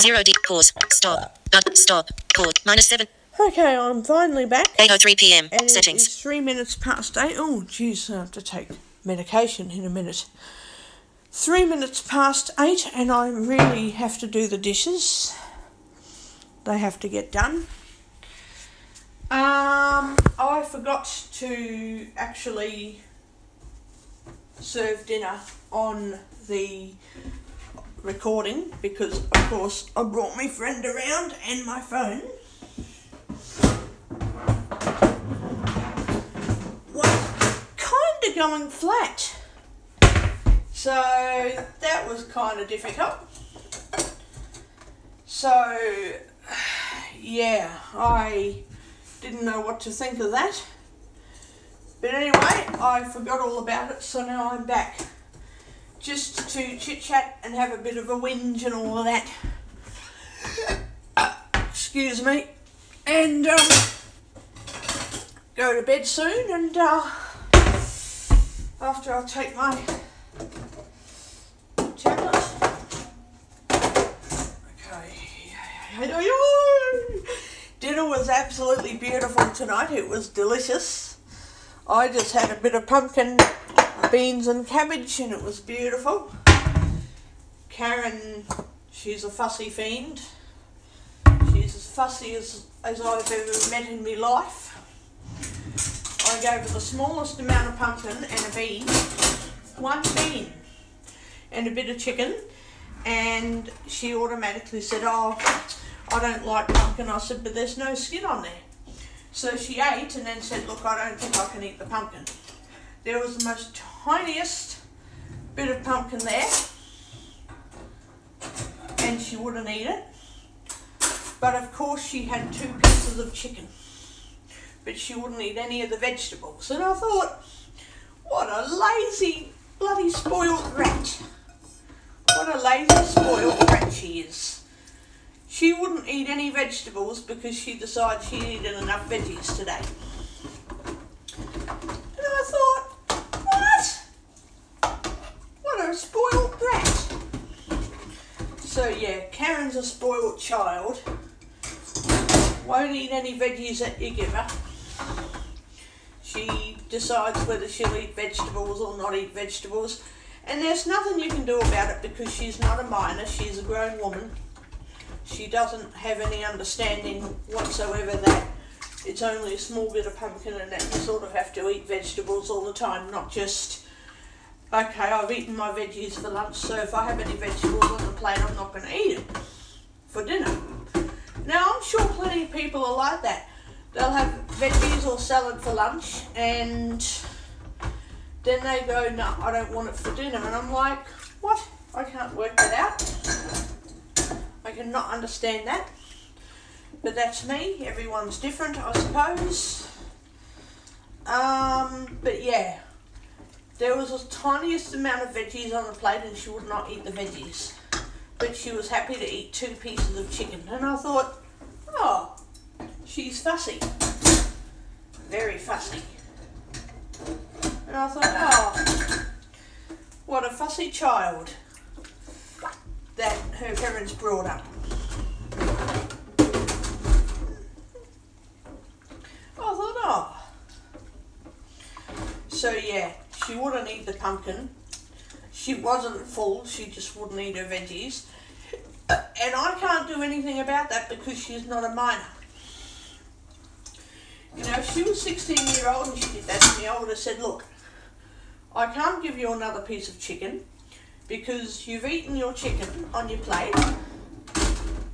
0 D. Pause. Stop. Stop. Pause. -7. Okay, I'm finally back. 8:03 p.m. And Settings. It's 3 minutes past 8. Oh, jeez, I have to take medication in a minute. 3 minutes past 8, and I really have to do the dishes. They have to get done. I forgot to actually serve dinner on the recording because, of course, I brought my friend around and my phone was kind of going flat. So that was kind of difficult. So, yeah, I didn't know what to think of that. But anyway, I forgot all about it, so now I'm back. Just to chit-chat and have a bit of a whinge and all of that. Excuse me. And go to bed soon, and after I'll take my tablet. Okay. Dinner was absolutely beautiful tonight. It was delicious. I just had a bit of pumpkin, beans and cabbage, and it was beautiful. Karen, she's a fussy fiend. She's as fussy as I've ever met in my life. I gave her the smallest amount of pumpkin and a bean, one bean, and a bit of chicken, and she automatically said, "Oh, I don't like pumpkin." I said, "But there's no skin on there." So she ate and then said, "Look, I don't think I can eat the pumpkin." There was the most tiniest bit of pumpkin there, and she wouldn't eat it. But of course she had 2 pieces of chicken, but she wouldn't eat any of the vegetables. And I thought, what a lazy, bloody spoiled rat. What a lazy, spoiled rat she is. She wouldn't eat any vegetables because she decided she'd eaten enough veggies today. And I thought, what a spoiled rat. So yeah, Karen's a spoiled child. Won't eat any veggies that you give her. She decides whether she'll eat vegetables or not eat vegetables. And there's nothing you can do about it because she's not a minor, she's a grown woman. She doesn't have any understanding whatsoever that it's only a small bit of pumpkin and that you sort of have to eat vegetables all the time, not just, okay, I've eaten my veggies for lunch, so if I have any vegetables on the plate, I'm not going to eat it for dinner. Now, I'm sure plenty of people are like that. They'll have veggies or salad for lunch, and then they go, "No, I don't want it for dinner." And I'm like, what? I can't work that out. I cannot understand that. But that's me. Everyone's different, I suppose. But yeah, there was the tiniest amount of veggies on the plate and she would not eat the veggies. But she was happy to eat 2 pieces of chicken. And I thought, oh, she's fussy. Very fussy. And I thought, oh, what a fussy child that her parents brought up. I thought, oh. So yeah, she wouldn't eat the pumpkin. She wasn't full, she just wouldn't eat her veggies. And I can't do anything about that because she's not a minor. You know, if she was 16-year-old and she did that to me, I would have said, "Look, I can't give you another piece of chicken because you've eaten your chicken on your plate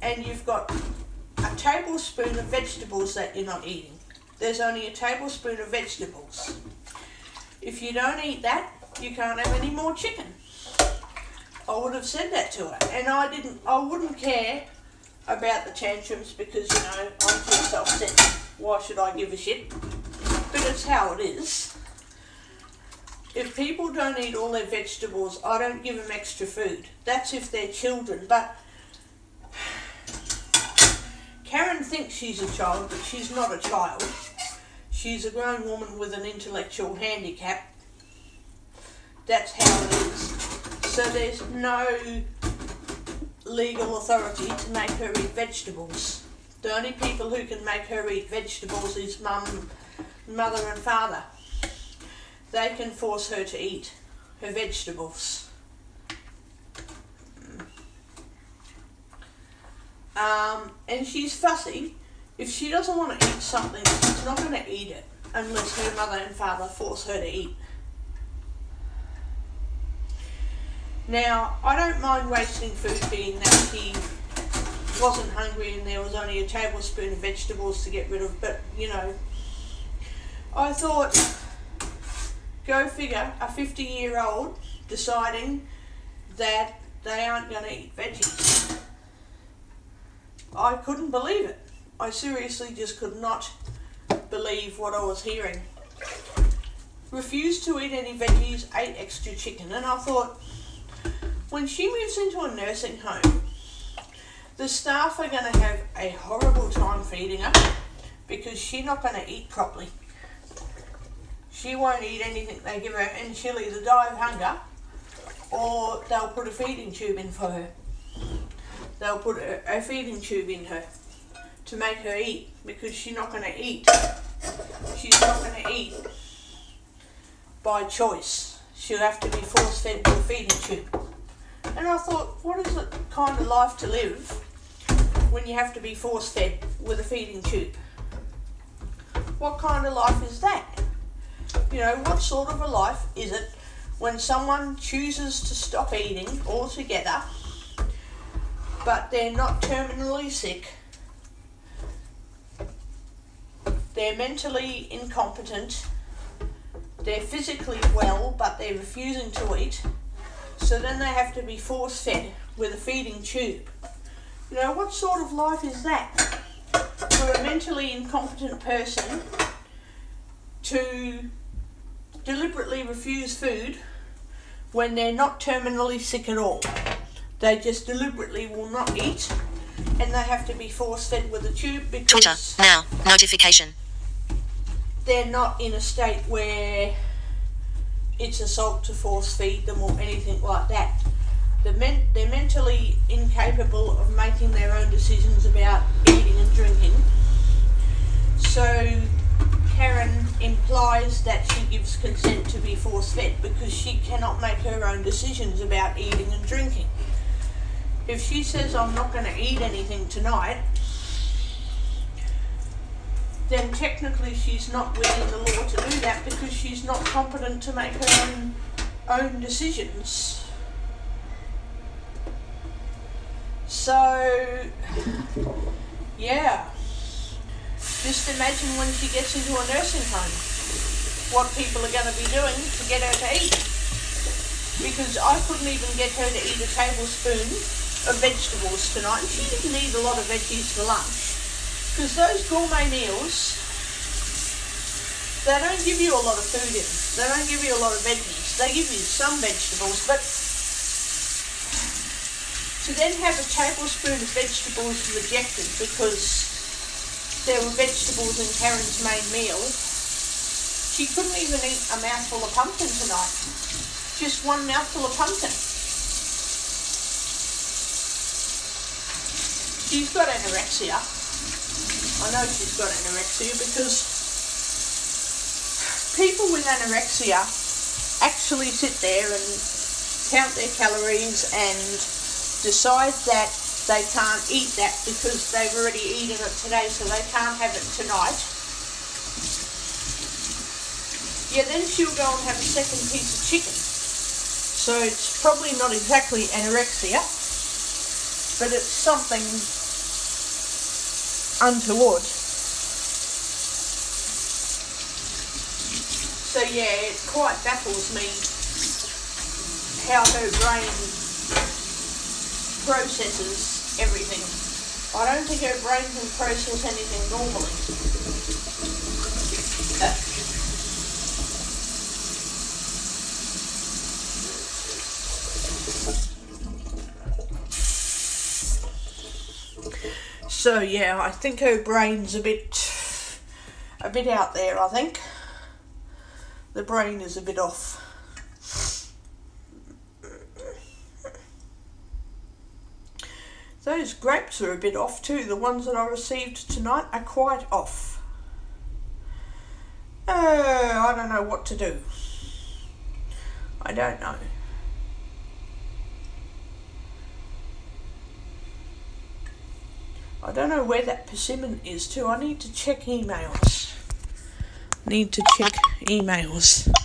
and you've got a tablespoon of vegetables that you're not eating. There's only a tablespoon of vegetables. If you don't eat that, you can't have any more chicken." I would have said that to her, and I wouldn't care about the tantrums because, you know, I'm too self-centered. Why should I give a shit? But it's how it is. If people don't eat all their vegetables, I don't give them extra food. That's if they're children, but Karen thinks she's a child, but she's not a child. She's a grown woman with an intellectual handicap. That's how it is. So there's no legal authority to make her eat vegetables. The only people who can make her eat vegetables is mum, mother and father. They can force her to eat her vegetables. And she's fussy. If she doesn't want to eat something, she's not going to eat it unless her mother and father force her to eat. Now, I don't mind wasting food being that she wasn't hungry and there was only a tablespoon of vegetables to get rid of, but you know, I thought, go figure, a 50-year-old deciding that they aren't going to eat veggies. I couldn't believe it. I seriously just could not believe what I was hearing. Refused to eat any veggies, ate extra chicken, and I thought, when she moves into a nursing home, the staff are going to have a horrible time feeding her because she's not going to eat properly. She won't eat anything they give her, and she'll either die of hunger or they'll put a feeding tube in for her. They'll put a feeding tube in her to make her eat because she's not going to eat. She's not going to eat by choice. She'll have to be force-fed with a feeding tube. And I thought, what is the kind of life to live when you have to be force-fed with a feeding tube? What kind of life is that? You know, what sort of a life is it when someone chooses to stop eating altogether, but they're not terminally sick, they're mentally incompetent, they're physically well, but they're refusing to eat, so then they have to be force-fed with a feeding tube. You know, what sort of life is that for a mentally incompetent person to deliberately refuse food when they're not terminally sick at all? They just deliberately will not eat, and they have to be force-fed with a tube because Twitter, now, notification. they're not in a state where it's assault to force-feed them or anything like that. They're mentally incapable of making their own decisions about eating and drinking. So Karen implies that she gives consent to be force-fed because she cannot make her own decisions about eating and drinking. If she says, I'm not going to eat anything tonight, then technically she's not within the law to do that because she's not competent to make her own decisions. So, yeah. Just imagine when she gets into a nursing home, what people are going to be doing to get her to eat. Because I couldn't even get her to eat a tablespoon of vegetables tonight. And she didn't eat a lot of veggies for lunch. Because those gourmet meals, they don't give you a lot of food in. They don't give you a lot of veggies. They give you some vegetables, but to then have a tablespoon of vegetables rejected because there were vegetables in Karen's main meal, she couldn't even eat a mouthful of pumpkin tonight. Just one mouthful of pumpkin. She's got anorexia. I know she's got anorexia because people with anorexia actually sit there and count their calories and decide that they can't eat that because they've already eaten it today, so they can't have it tonight. Yeah, then she'll go and have a second piece of chicken. So it's probably not exactly anorexia, but it's something untoward. So yeah, it quite baffles me how her brain processes everything. I don't think her brain can process anything normally. So yeah, I think her brain's a bit out there, I think. The brain is a bit off. Those grapes are a bit off too. The ones that I received tonight are quite off. I don't know what to do. I don't know. I don't know where that persimmon is too. I need to check emails.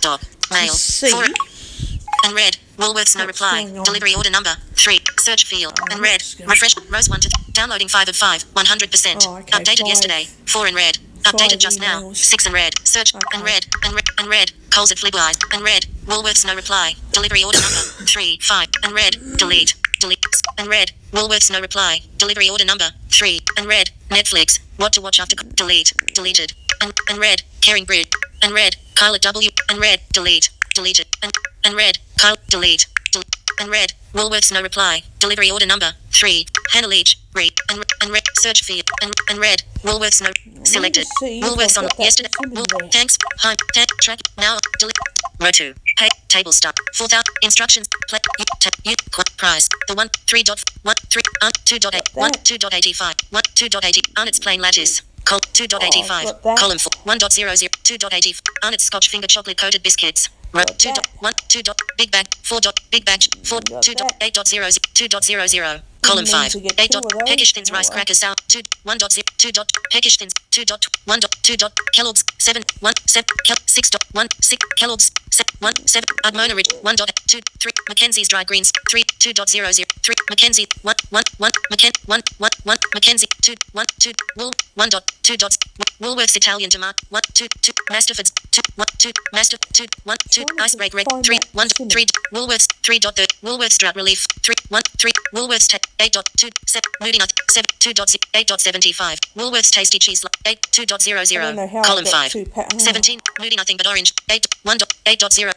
Dog. Mail. See. 4. Unread. Woolworths no What's reply. going on? Delivery order number 3. Search field. Unread. what's going Refresh. Rows 1 to downloading 5 of 5. 100%. Oh, okay, Updated 5. yesterday. 4 unread. Updated just now. emails. 6 unread. Search. Okay. Unread. Calls at Flipwise. Unread. Woolworths no reply. Delivery order number 3. 5. Unread. Delete. Unread. Woolworths no reply. Delivery order number 3. Unread. Netflix. What to watch after. Delete. Deleted. Unread. Caring Breed. Unread. Kyle at W. Unread. Delete. Deleted. Unread. Kyle. Delete. Unread. Woolworths no reply. Delivery order number 3. Hannah Leach. Read. Unread. Search field. Unread. Woolworths no. Selected. see if Woolworths I've on got that yesterday. persimmon there. Thanks. Hi. Track. Now. Delete. Row 2. Pay. Table start. 4,000. Instructions. Play. Price. The 1. 3.1. 3. 2.8. 1. 2.85. 1. 2.80. Arnott's plain lattice. 2.85. got that. Column 4. 1.00. 2.80. Arnott's Scotch finger chocolate coated biscuits. Row Got 2. that. 1. 2. Big bag. 4. Big batch. 4. Got 2. that. 8.00. 2.00. Column need 5. to get 8. two of those. Peckish Thins rice Oh, well. crackers sour. 2. 1.0. 2. Peckish Thins. 2. 1. 2. Kellogg's 7. 1. 7. 6. 1. 6. Kellogg's 7. 1. 7. Admona Ridge 1. 2. 3. Mackenzie's dry greens 3. 2.00. 3. Mackenzie 1. 1. 1. 1. 1. Mackenzie 2. 1. 2. Wool 1. 2. Woolworths Italian tomato 1. 2. 2. Masterford's 2. 1. 2. Master 2. 1. 2. Trying to Icebreak red find 3. that 1. persimmon. 3. Woolworths 3.3. Woolworths drought relief 3. 1. 3. Woolworths 8.2. 7. Moving on 7. 8.75. Woolworths tasty cheese 8. I don't know 2.00. how Column I got 5. two 17. Moving nothing but orange 8. 1. 8.0.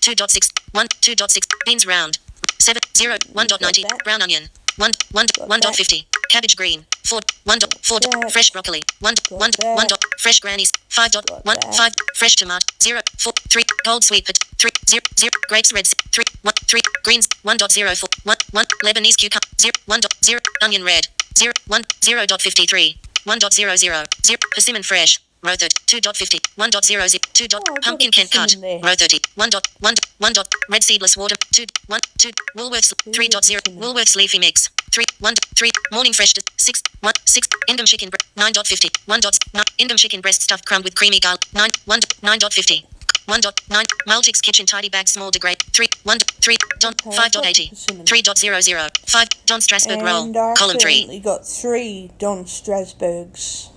2.6. 1. 2.6. Beans round 7. 0. 1.90. that. Brown onion 1. 1.50. Cabbage green 4. 1. 4. that. Fresh broccoli 1. 1. that. 1. Fresh grannies 5. 1. that. 5. Fresh tomato 0. 4. 3. Gold sweet pot 3. 0. 0. Grapes reds 3. 1. 3. Greens 1.04. 1. 1. Lebanese cucumber 0. 1.0. Onion red 0. 1. 0.53. 1.00. 0. Persimmon fresh row 30 2.50 1.00 2. Oh, I've got Pumpkin a Kent cut persimmon there. row 30 1. 1. Red seedless water 2. 1. 2. Woolworths 3.0 persimmon. Woolworths leafy mix 3. 1. 3. Morning fresh 6. 1. 6. Indom chicken 9.50 1. 9. Indom chicken breast stuffed crumb with creamy garlic 9. 1. 9.50 1.9 Multix kitchen tidy bag small degrade 3. 1. 3. Don Okay, I've got 5.80 persimmon. 3.00 5. Don Strasbourg roll And I column 3 accidentally got 3 Don Strasbourgs.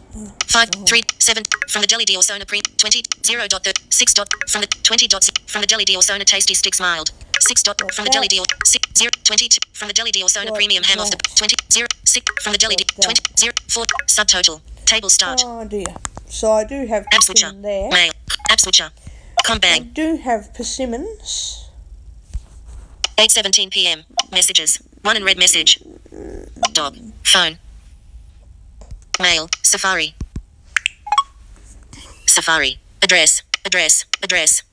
5. 3. 7. From the Deli D'Orsona Pre 20. 0.3 6. From the 20. From the Deli D'Orsona Tasty Sticks Mild 6. From the Deli D'Orsona 6. 0. 22. From the Deli D'Orsona What Premium Ham is off the that? 20. 0. 6. From the Deli D What's 20. 0. 4. Subtotal. Table start. Oh dear. So I do have App switcher. persimmon there. Mail. App switcher. I Combang. do have persimmons. 8:17 p.m. Messages. 1 in red message. Dog. Phone. Mail. Safari. Safari. Address. Address. Address.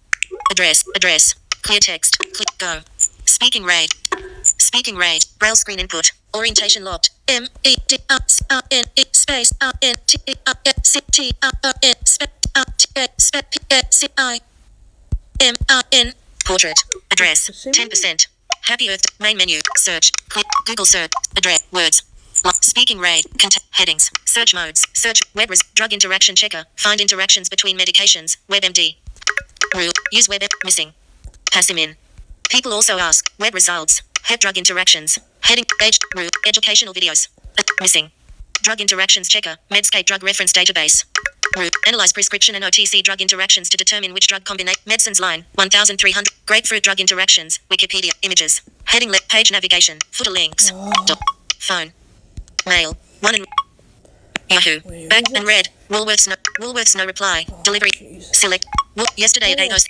Address. Address. Clear text. Click go. Speaking rate. Speaking rate. Braille screen input. Orientation locked. MEDRSRNE space RNTERCTRN SPECI MRN. Portrait. Address. 10%. Happy Earth. Main menu. Search. Click. Google search. Address. Words. Speaking rate. Headings. Search modes. Search. Web drug interaction checker. Find interactions between medications. WebMD. Rule. Use web. Missing. Pass him in. People also ask. Web results. Head drug interactions. Heading. Page. Rule. Educational videos. Missing. Drug interactions checker. Medscape drug reference database. Root. Analyze prescription and OTC drug interactions to determine which drug combination. Medicines line. 1300. Grapefruit drug interactions. Wikipedia. Images. Heading. Page navigation. Footer links. Phone. Mail. 1 in Yahoo. Where Back is it? and red. Woolworths no reply. Delivery. jeez. Select. Yesterday at Yeah, 8 it's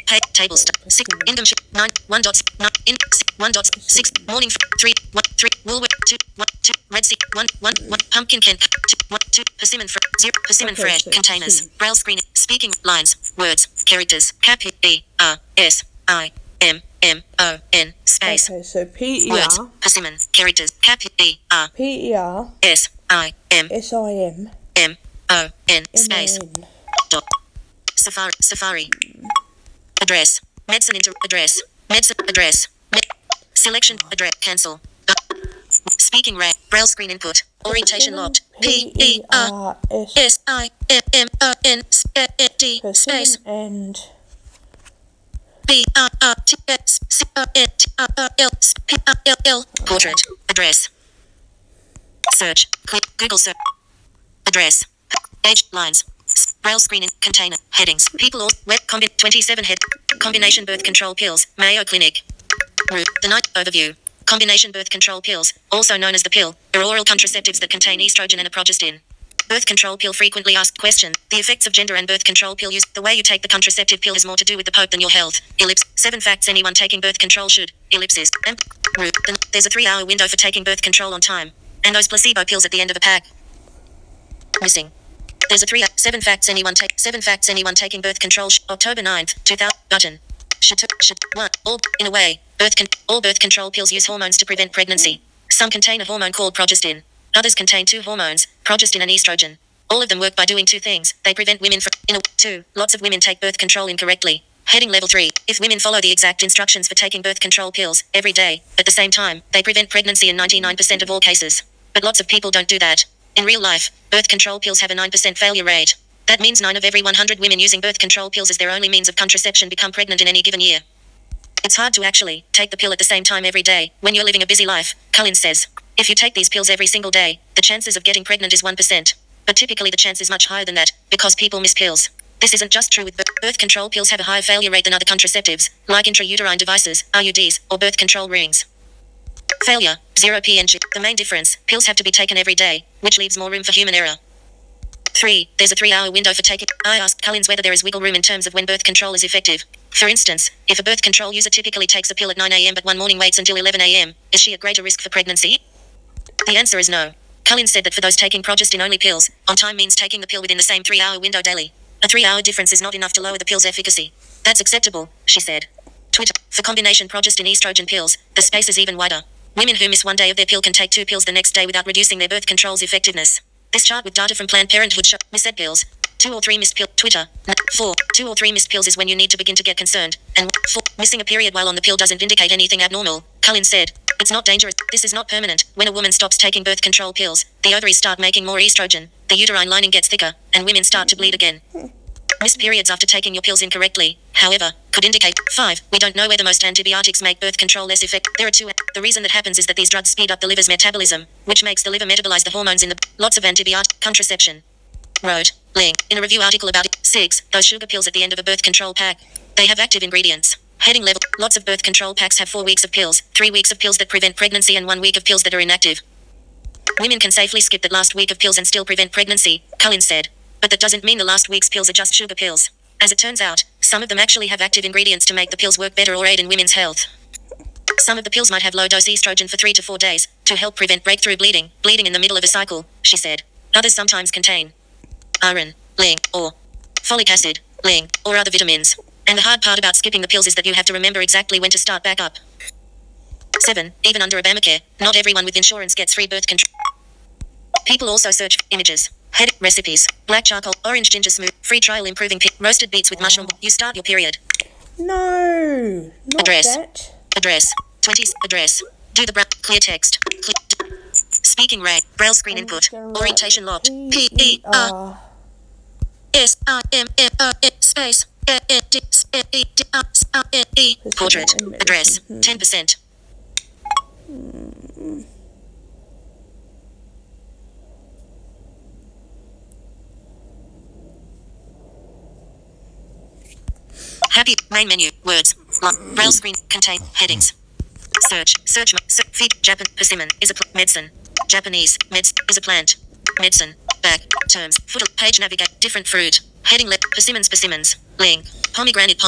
page table start 6 Indom ship 9 1 dots 9 in 1 dots 6 morning 3 1 3 Woolworth 2 1 2 red sea 1 1 1 pumpkin can 2 1 2 persimmon 0 persimmon Okay, fresh so containers persimmon. braille screen speaking lines words characters cap E R S I S-I-M-M-O-N space. Okay, so P-E-R. Words. Persimmon. Characters. P-E-R. P-E-R. S-I-M. S-I-M. M-O-N space. M-O-N. Dot. Safari. Address. Medicine address. Medicine address. Selection address. Cancel. Speaking rate. Braille screen input. Orientation locked. P-E-R-S-I-M-M-O-N D space. And B-R-R-T-S-C-O-N-T-R-L-P-R-L-L. Portrait. Address. Search. Click. Google search. Address. Age. Lines. Braille screen in container. Headings. People all. Web. 27 head. Combination birth control pills. Mayo Clinic. Root. The night. Overview. Combination birth control pills, also known as the pill, are oral contraceptives that contain estrogen and a progestin. Birth control pill frequently asked question. The effects of gender and birth control pill use. The way you take the contraceptive pill has more to do with the Pope than your health. Ellipse. 7 facts anyone taking birth control should. Ellipsis. Root. There's a 3-hour window for taking birth control on time. And those placebo pills at the end of a pack. Missing. There's a 7 facts anyone taking birth control. October 9th, 2000. Button. Should 1. All, in a way, all birth control pills use hormones to prevent pregnancy. Some contain a hormone called progestin. Others contain 2 hormones, progestin and estrogen. All of them work by doing 2 things. They prevent women from... 2. Lots of women take birth control incorrectly. Heading level 3. If women follow the exact instructions for taking birth control pills, every day, at the same time, they prevent pregnancy in 99% of all cases. But lots of people don't do that. In real life, birth control pills have a 9% failure rate. That means 9 of every 100 women using birth control pills as their only means of contraception become pregnant in any given year. It's hard to actually take the pill at the same time every day when you're living a busy life, Cullen says. If you take these pills every single day, the chances of getting pregnant is 1%. But typically the chance is much higher than that, because people miss pills. This isn't just true with birth control pills have a higher failure rate than other contraceptives, like intrauterine devices, IUDs, or birth control rings. Failure, 0 PNG. The main difference, pills have to be taken every day, which leaves more room for human error. 3. There's a 3-hour window for taking. I asked Cullins whether there is wiggle room in terms of when birth control is effective. For instance, if a birth control user typically takes a pill at 9 a.m. but one morning waits until 11 a.m., is she at greater risk for pregnancy? The answer is no. Cullins said that for those taking progestin-only pills, on time means taking the pill within the same 3-hour window daily. A 3-hour difference is not enough to lower the pill's efficacy. That's acceptable, she said. Twitter. For combination progestin-estrogen pills, the space is even wider. Women who miss one day of their pill can take 2 pills the next day without reducing their birth control's effectiveness. This chart with data from Planned Parenthood shows missaid pills. 2 or 3 missed pills. Twitter. 4. 2 or 3 missed pills is when you need to begin to get concerned. And 4. Missing a period while on the pill doesn't indicate anything abnormal, Cullins said. It's not dangerous. This is not permanent. When a woman stops taking birth control pills, the ovaries start making more estrogen, the uterine lining gets thicker, and women start to bleed again. Missed periods after taking your pills incorrectly, however, could indicate. 5. We don't know whether most antibiotics make birth control less effective. There are 2. The reason that happens is that these drugs speed up the liver's metabolism, which makes the liver metabolize the hormones in the lots of antibiotic contraception. Wrote. Link. In a review article about it. 6. Those sugar pills at the end of a birth control pack. They have active ingredients. Heading level. Lots of birth control packs have 4 weeks of pills, 3 weeks of pills that prevent pregnancy and 1 week of pills that are inactive. Women can safely skip that last week of pills and still prevent pregnancy, Cullins said. But that doesn't mean the last week's pills are just sugar pills. As it turns out, some of them actually have active ingredients to make the pills work better or aid in women's health. Some of the pills might have low-dose estrogen for 3 to 4 days, to help prevent breakthrough bleeding in the middle of a cycle, she said. Others sometimes contain iron, zinc, or folic acid, zinc, or other vitamins. And the hard part about skipping the pills is that you have to remember exactly when to start back up. 7. Even under Obamacare, not everyone with insurance gets free birth control. People also search for images. Head recipes. Black charcoal, orange ginger smooth, free trial improving roasted beets with mushroom. You start your period. No, not address. That. Address. 20. Address. Do the clear text. Speaking rate. Braille screen input. Orientation locked. P-E-R. S-I-M-M-O-N space. E-D-S-E-D-R-S-I-N-E. Portrait. Address. 10%. Happy. Main menu. Words. Braille screen. Contain. Headings. Search. Feed. Japan. Persimmon. Is a medicine. Japanese. Meds. Is a plant. Medicine. Back. Terms. Footer. Page navigate. Different fruit. Heading left. Persimmons. Link. Pomegranate.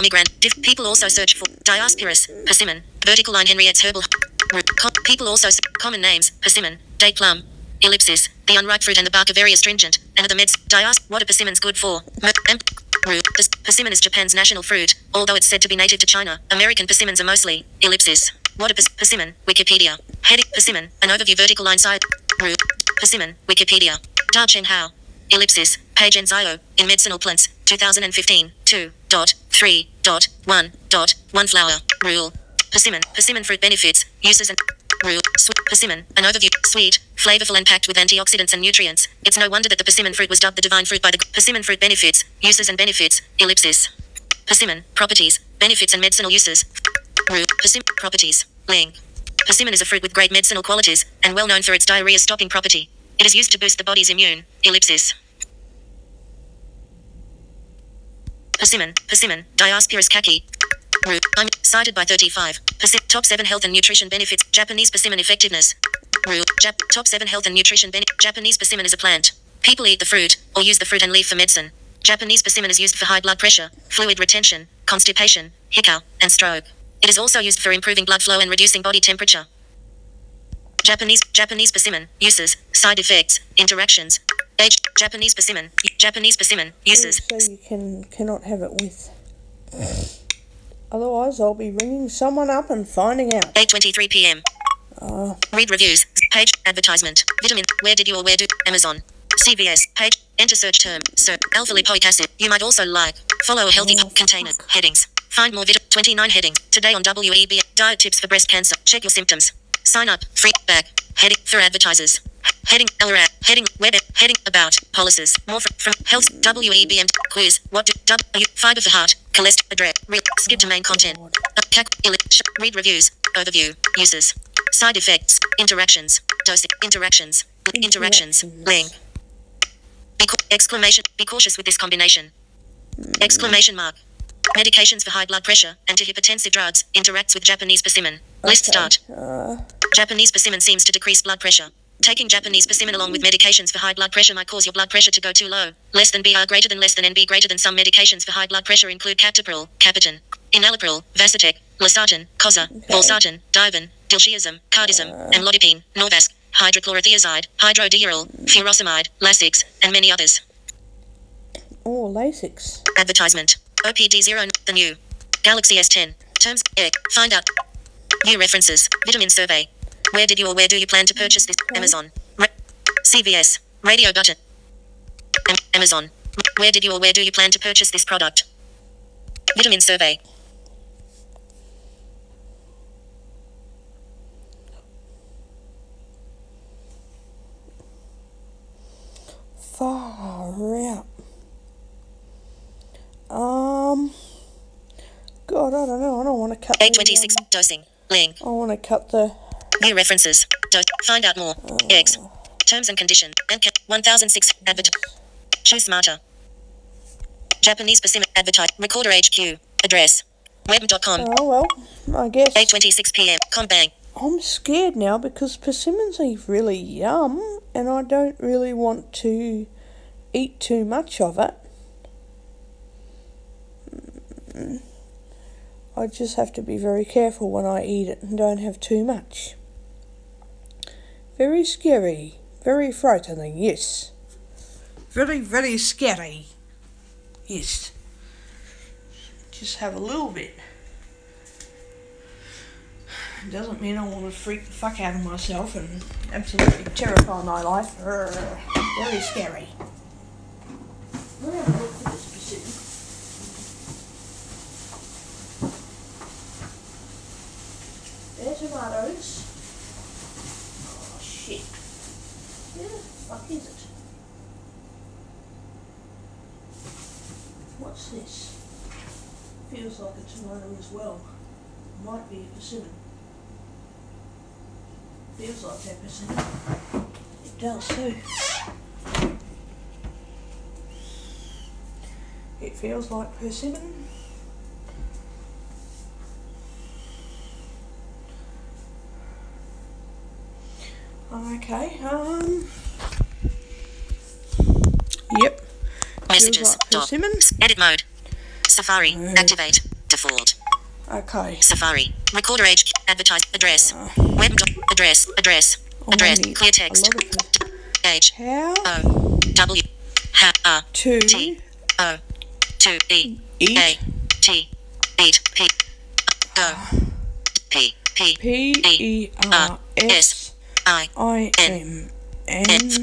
People also search for Diospyros. Persimmon. Vertical line Henriette's herbal. People also common names. Persimmon. Date plum. Ellipsis. The unripe fruit and the bark are very astringent. And the meds. What are persimmons good for? Persimmon is Japan's national fruit, although it's said to be native to China. American persimmons are mostly ellipsis. What are persimmon? Wikipedia. Heading persimmon, an overview vertical line side. Persimmon, Wikipedia. Da Cheng Hao. Ellipsis, page Enzio, in Medicinal Plants, 2015, 2.3.1.1 flower. Rule. Persimmon fruit benefits, uses and rule. Persimmon, an overview. Sweet, flavorful and packed with antioxidants and nutrients. It's no wonder that the persimmon fruit was dubbed the divine fruit by the persimmon fruit benefits, uses and benefits, ellipsis. Persimmon, properties, benefits and medicinal uses. Persimmon, properties, link. Persimmon is a fruit with great medicinal qualities, and well known for its diarrhea stopping property. It is used to boost the body's immune, ellipsis. Persimmon, Diospyros kaki. I'm cited by 35. Top 7 health and nutrition benefits. Japanese persimmon effectiveness. Top 7 health and nutrition benefits. Japanese persimmon is a plant. People eat the fruit, or use the fruit and leaf for medicine. Japanese persimmon is used for high blood pressure, fluid retention, constipation, hiccup, and stroke. It is also used for improving blood flow and reducing body temperature. Japanese persimmon, uses, side effects, interactions. Aged Japanese persimmon, uses. So you cannot have it with. Otherwise, I'll be ringing someone up and finding out. 8:23 p.m. Read reviews. Page. Advertisement. Vitamin. Where did you or where do? Amazon. CVS. Page. Enter search term. Search. Alpha lipoic acid. You might also like. Follow a healthy container. Headings. Find more 29 headings. Today on WEB. Diet tips for breast cancer. Check your symptoms. Sign up. Free. Back. Heading. For advertisers. Heading. LRAD. Heading. Web. Heading. About. Policies. More from health. WEBM. Quiz. What do fiber for heart. Cholesterol. Address. Skip to main content. Read reviews. Overview. Uses. Side effects. Interactions. Dosing. Interactions. Link. Exclamation. Be cautious with this combination. Exclamation mark. Medications for high blood pressure, antihypertensive drugs, interacts with Japanese persimmon. List start. Japanese persimmon seems to decrease blood pressure. Taking Japanese persimmon along with medications for high blood pressure might cause your blood pressure to go too low. Less than BR greater than less than NB greater than. Some medications for high blood pressure include captopril, Capitan, enalapril, Vasitec, Losartan, Coza, Valsartan, Divan, Diltiazem, Cardizem, Amlodipine, Norvasc, hydrochlorothiazide, hydrodiuril, furosemide, Lasix, and many others. Oh, Lasix. Advertisement. OPD0, the new Galaxy S10. Terms, find out. New references. Vitamin survey. Where did you or where do you plan to purchase this? Amazon. CVS. Radio button. Amazon. Where did you or where do you plan to purchase this product? Vitamin survey. Far out. God, I don't know. I don't want to cut. 8:26 dosing. Link. I want to cut the. New references. Find out more. Eggs. Terms and condition. And 1006. Choose smarter. Japanese persimmon. Advertise. Recorder HQ. Address. Web.com. Oh well, I guess. 8:26 p.m. Combang. I'm scared now because persimmons are really yum, and I don't really want to eat too much of it. I just have to be very careful when I eat it and don't have too much. Very scary, very frightening, yes. Very, very scary, yes. Just have a little bit. Doesn't mean I want to freak the fuck out of myself and absolutely terrify my life. Very scary. They're tomatoes. Oh shit. Where the fuck is it? What's this? Feels like a tomato as well. Might be a persimmon. Feels like that persimmon. It does too. It feels like persimmon. Okay, yep. Messages. Like persimmon. Edit mode. Safari. Activate. Default. Okay. Safari. Recorder HQ. Advertise. Address. Web. Address. Clear text. H. How? O. W. H. R. 2. T. O. To E. Eat. A. T. Eat. P. Go. P. P-E-R-S I-M-N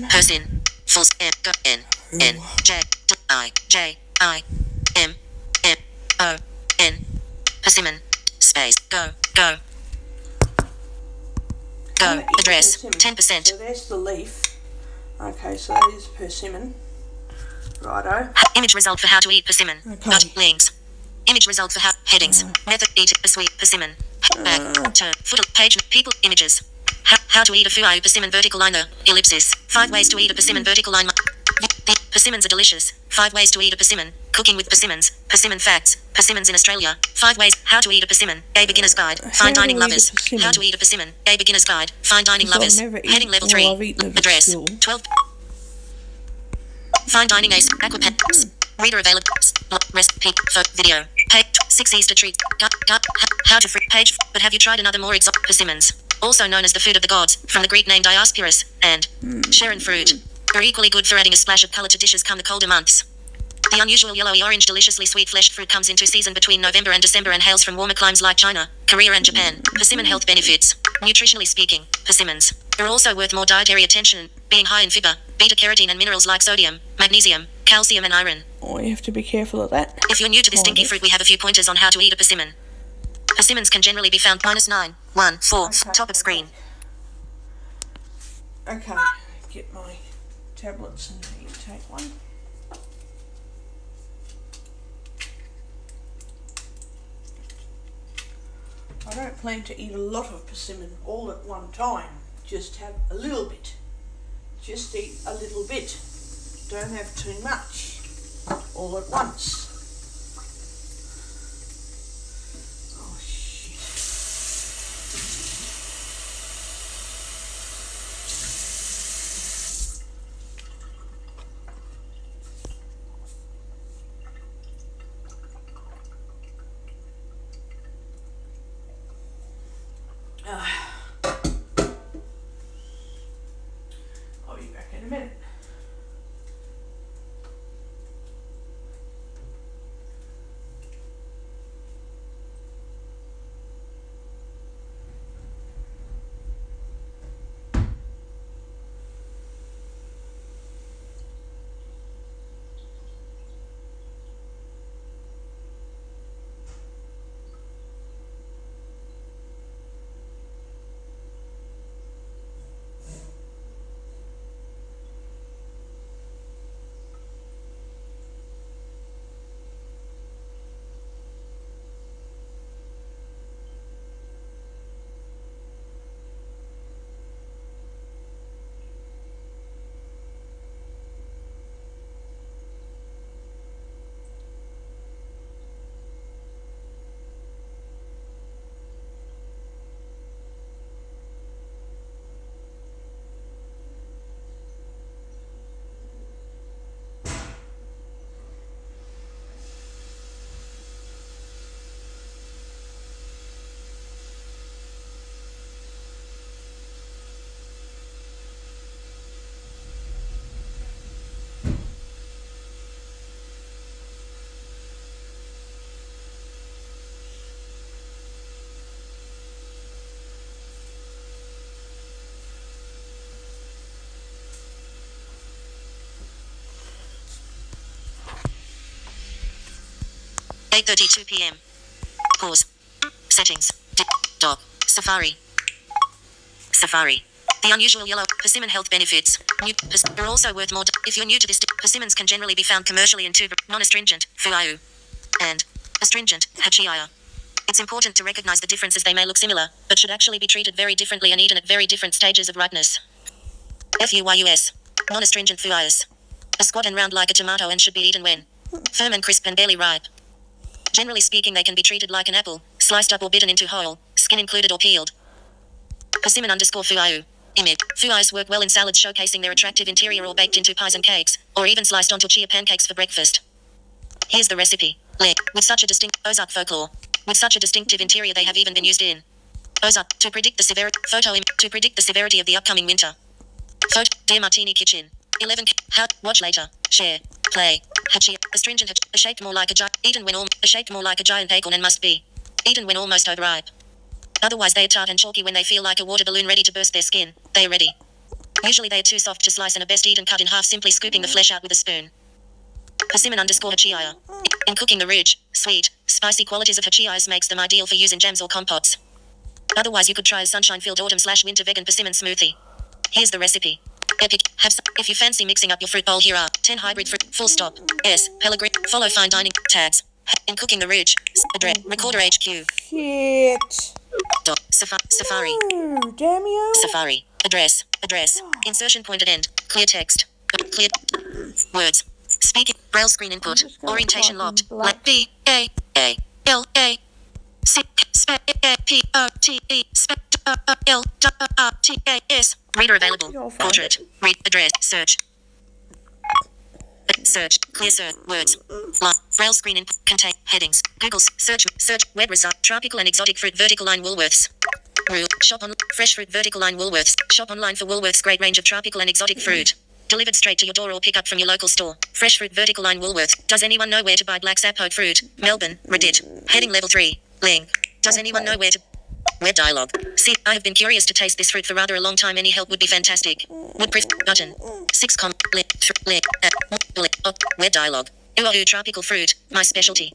Person. Full N. Go. N. N. J. D. I. J. I. M. M. O. N. Persimmon. Space. Go. Go. Go. Address. 10%. So there's the leaf. Okay, so that is persimmon. Righto. Image result for how to eat persimmon. Okay. Got links. Image result for how headings. Method eat a sweet persimmon. Back. Turn. Footer. Page. People. Images. How to eat a fuayu persimmon vertical line though. Ellipsis. 5 ways to eat a persimmon vertical line. The persimmons are delicious. 5 ways to eat a persimmon. Cooking with persimmons. Persimmon facts. Persimmons in Australia. 5 ways. How to eat a persimmon. A beginner's guide. Fine dining lovers. How to eat a persimmon. A beginner's guide. Fine dining lovers. Heading level 3. Address. 12. Fine dining ace. Aquapan. Reader available. Rest. Peak. Video. Page. 6 Easter treats. How to free. Page. But have you tried another more exotic persimmons? Also known as the food of the gods, from the Greek name Diospyros, and Sharon fruit, are equally good for adding a splash of colour to dishes come the colder months. The unusual yellowy orange deliciously sweet fleshed fruit comes into season between November and December and hails from warmer climes like China, Korea and Japan. Persimmon health benefits. Nutritionally speaking, persimmons are also worth more dietary attention, being high in fiber, beta-carotene and minerals like sodium, magnesium, calcium and iron. Oh, you have to be careful of that. If you're new to this stinky fruit, we have a few pointers on how to eat a persimmon. Persimmons can generally be found -9, 1, 4, Okay. top of screen. Okay, get my tablets and you take one. I don't plan to eat a lot of persimmon all at one time. Just have a little bit. Just eat a little bit. Don't have too much all at once. Oh shit. I'll be back in a minute. (8:32 p.m.) Pause. Settings. Dog. Safari. Safari. The unusual yellow persimmon health benefits. Are also worth more. If you're new to this, persimmons can generally be found commercially in two: non-astringent, fuayu, and astringent, hachiaya. It's important to recognize the differences. They may look similar, but should actually be treated very differently and eaten at very different stages of ripeness. FUYUS. Non-astringent fuayus. A squat and round like a tomato and should be eaten when firm and crisp and barely ripe. Generally speaking, they can be treated like an apple, sliced up or bitten into whole, skin included or peeled. Persimmon_fuayu. Image. Fuayus work well in salads showcasing their attractive interior or baked into pies and cakes, or even sliced onto chia pancakes for breakfast. Here's the recipe. With such a Ozark folklore. With such a distinctive interior, they have even been used in Ozark to predict the severity. To predict the severity of the upcoming winter. Dear Martini Kitchen. 11. How watch later. Share. Play. Hachia, astringent, shaped more like a giant, shaped more like a giant acorn and must be eaten when almost overripe. Otherwise they are tart and chalky when they feel like a water balloon ready to burst their skin. They are ready. Usually they are too soft to slice and are best eaten cut in half, simply scooping the flesh out with a spoon. Persimmon_hachia. In cooking, the rich, sweet, spicy qualities of hachiyas makes them ideal for use in jams or compotes. Otherwise you could try a sunshine-filled autumn/winter vegan persimmon smoothie. Here's the recipe. Epic. If you fancy mixing up your fruit bowl, here are 10 hybrid fruit. Full stop. S. Pellegrini. Follow fine dining tags. In cooking, the ridge. Address. Recorder HQ. Shit. Safari. Oh, damn you. Safari. Address. Insertion point at end. Clear text. Clear words. Speaking. Braille screen input. Orientation locked. Like B A A L A C P O T E L R T A S. Reader available. Portrait. Read address. Search. Search. Clear search. Words. Braille screen input. Contain headings. Google search. Web result. Tropical and exotic fruit. Vertical line Woolworths. Rule. Shop on fresh fruit. Vertical line Woolworths. Shop online for Woolworths. Great range of tropical and exotic fruit. Delivered straight to your door or pick up from your local store. Fresh fruit. Vertical line Woolworths. Does anyone know where to buy black sapode fruit? Melbourne. Reddit. Heading level 3. Link. Does anyone know where to... Web dialogue. See, I have been curious to taste this fruit for rather a long time. Any help would be fantastic. Would button. 6 web dialogue. Ooh, tropical fruit. My specialty.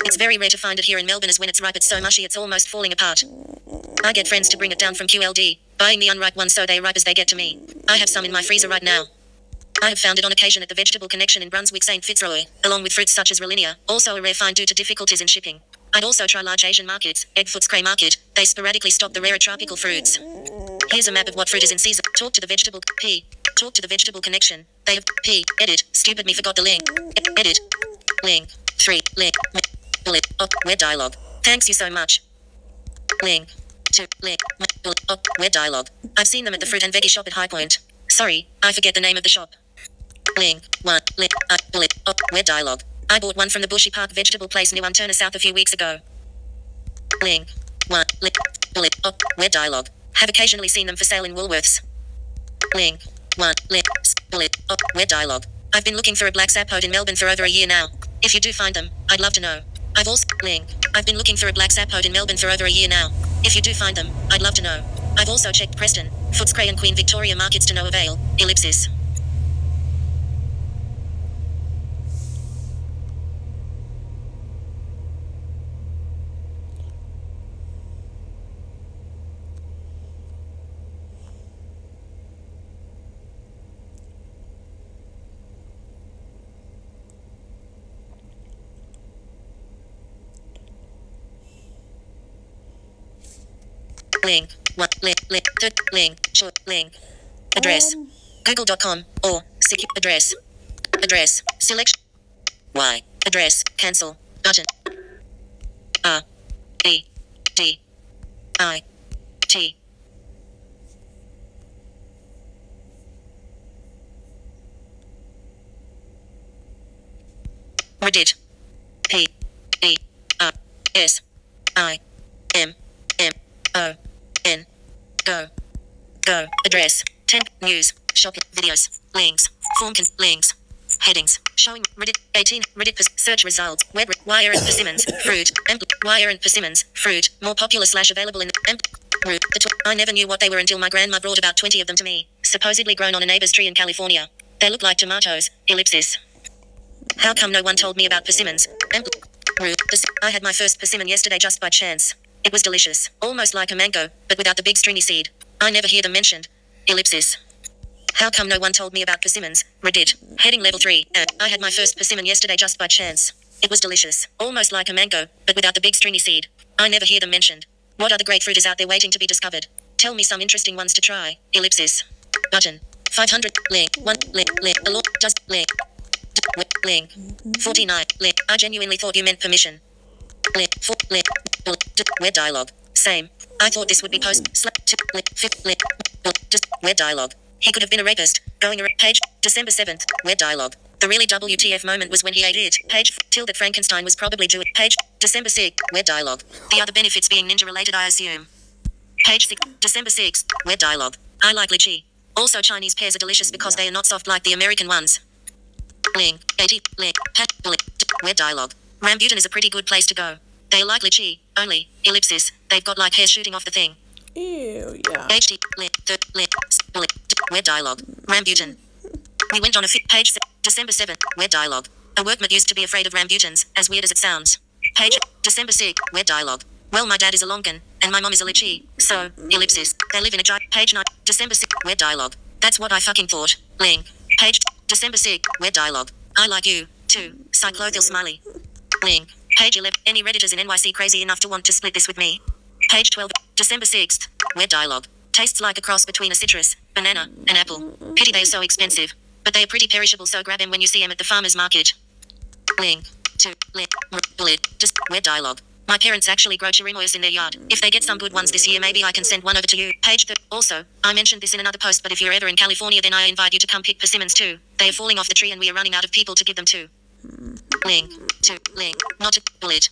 It's very rare to find it here in Melbourne, as when it's ripe it's so mushy it's almost falling apart. I get friends to bring it down from QLD, buying the unripe ones so they ripe as they get to me. I have some in my freezer right now. I have found it on occasion at the Vegetable Connection in Brunswick St. Fitzroy, along with fruits such as Rollinia, also a rare find due to difficulties in shipping. I'd also try large Asian markets, Footscray Market. They sporadically stock the rarer tropical fruits. Here's a map of what fruit is in season. Talk to the Vegetable Connection. They have edit. Stupid me, forgot the link. Edit. Link. 3. Link. Bullet. Web dialogue. Thanks you so much. Link. 2. Link. Bullet. Web dialogue. I've seen them at the fruit and veggie shop at High Point. Sorry, I forget the name of the shop. Link. 1. Link. Bullet. Web dialogue. I bought one from the Bushy Park vegetable place near Turner South a few weeks ago. Link. 1. Link. Bullet. Web dialogue. Have occasionally seen them for sale in Woolworths. Link. 1. Link. Bullet. Web dialogue. I've been looking for a black sapode in Melbourne for over a year now. If you do find them, I'd love to know. I've also... Link. I've been looking for a black sapode in Melbourne for over a year now. If you do find them, I'd love to know. I've also checked Preston, Footscray and Queen Victoria markets to no avail. Ellipsis. Link. 1. Link. Third. Link. Short. Link. Address. Google.com. Or. Secure. Address. Selection. Y. Address. Cancel. Button. R. E. D. I. T. Reddit. P. E. R. S. I. M. M. O. N. Go. Address. 10. News. Shopping. Videos. Links. Links. Headings. Showing. Reddit. 18. Reddit. Search results. Web. Wire and persimmons. Fruit. Wire and persimmons. Fruit. More popular / available in the I never knew what they were until my grandma brought about 20 of them to me. Supposedly grown on a neighbor's tree in California. They look like tomatoes. Ellipsis. How come no one told me about persimmons? I had my first persimmon yesterday just by chance. It was delicious, almost like a mango, but without the big stringy seed. I never hear them mentioned. Ellipsis. How come no one told me about persimmons? Reddit. Heading level 3. I had my first persimmon yesterday just by chance. It was delicious, almost like a mango, but without the big stringy seed. I never hear them mentioned. What other great fruit is out there waiting to be discovered? Tell me some interesting ones to try. Ellipsis. Button. 500. Link. 1. Link. Does. Link. Link. 49. Link. I genuinely thought you meant permission. Link. 4. Link. Web dialogue. Same. I thought this would be post. Web dialogue. He could have been a rapist. Going a page. December 7th. Web dialogue. The really WTF moment was when he ate it. Page. That Frankenstein was probably Jewish. Page. December 6th. Web dialogue. The other benefits being ninja related, I assume. Page 6. December 6th. Web dialogue. I like lychee. Also, Chinese pears are delicious because they are not soft like the American ones. Link. 80. Link. Pat. Bullet. Web dialogue. Rambutan is a pretty good place to go. They like lychee, only, ellipsis, they've got like hair shooting off the thing. Ew, yeah. HD. Link. Link. Bullet. Web dialogue. Rambutan. We went on a page. December 7th. Web dialogue. A workmate used to be afraid of rambutans, as weird as it sounds. Page. December 6th. Web dialogue. Well, my dad is a Longan, and my mom is a lychee, so, ellipsis, they live in a giant. Page 9. December 6th. Web dialogue. That's what I fucking thought. Link. Page. December 6th. Web dialogue. I like you, too. Cyclothyl smiley. Link. Page 11. Any Redditors in NYC crazy enough to want to split this with me? Page 12. December 6th. Web dialogue. Tastes like a cross between a citrus, banana, and apple. Pity they are so expensive. But they are pretty perishable, so grab them when you see them at the farmer's market. Link. To. Link. Bullet. Just. Web dialogue. My parents actually grow chirimoyas in their yard. If they get some good ones this year, maybe I can send one over to you. Page 3. Also, I mentioned this in another post, but if you're ever in California, then I invite you to come pick persimmons too. They are falling off the tree and we are running out of people to give them to. Link. To. Link. Not to. Bullet.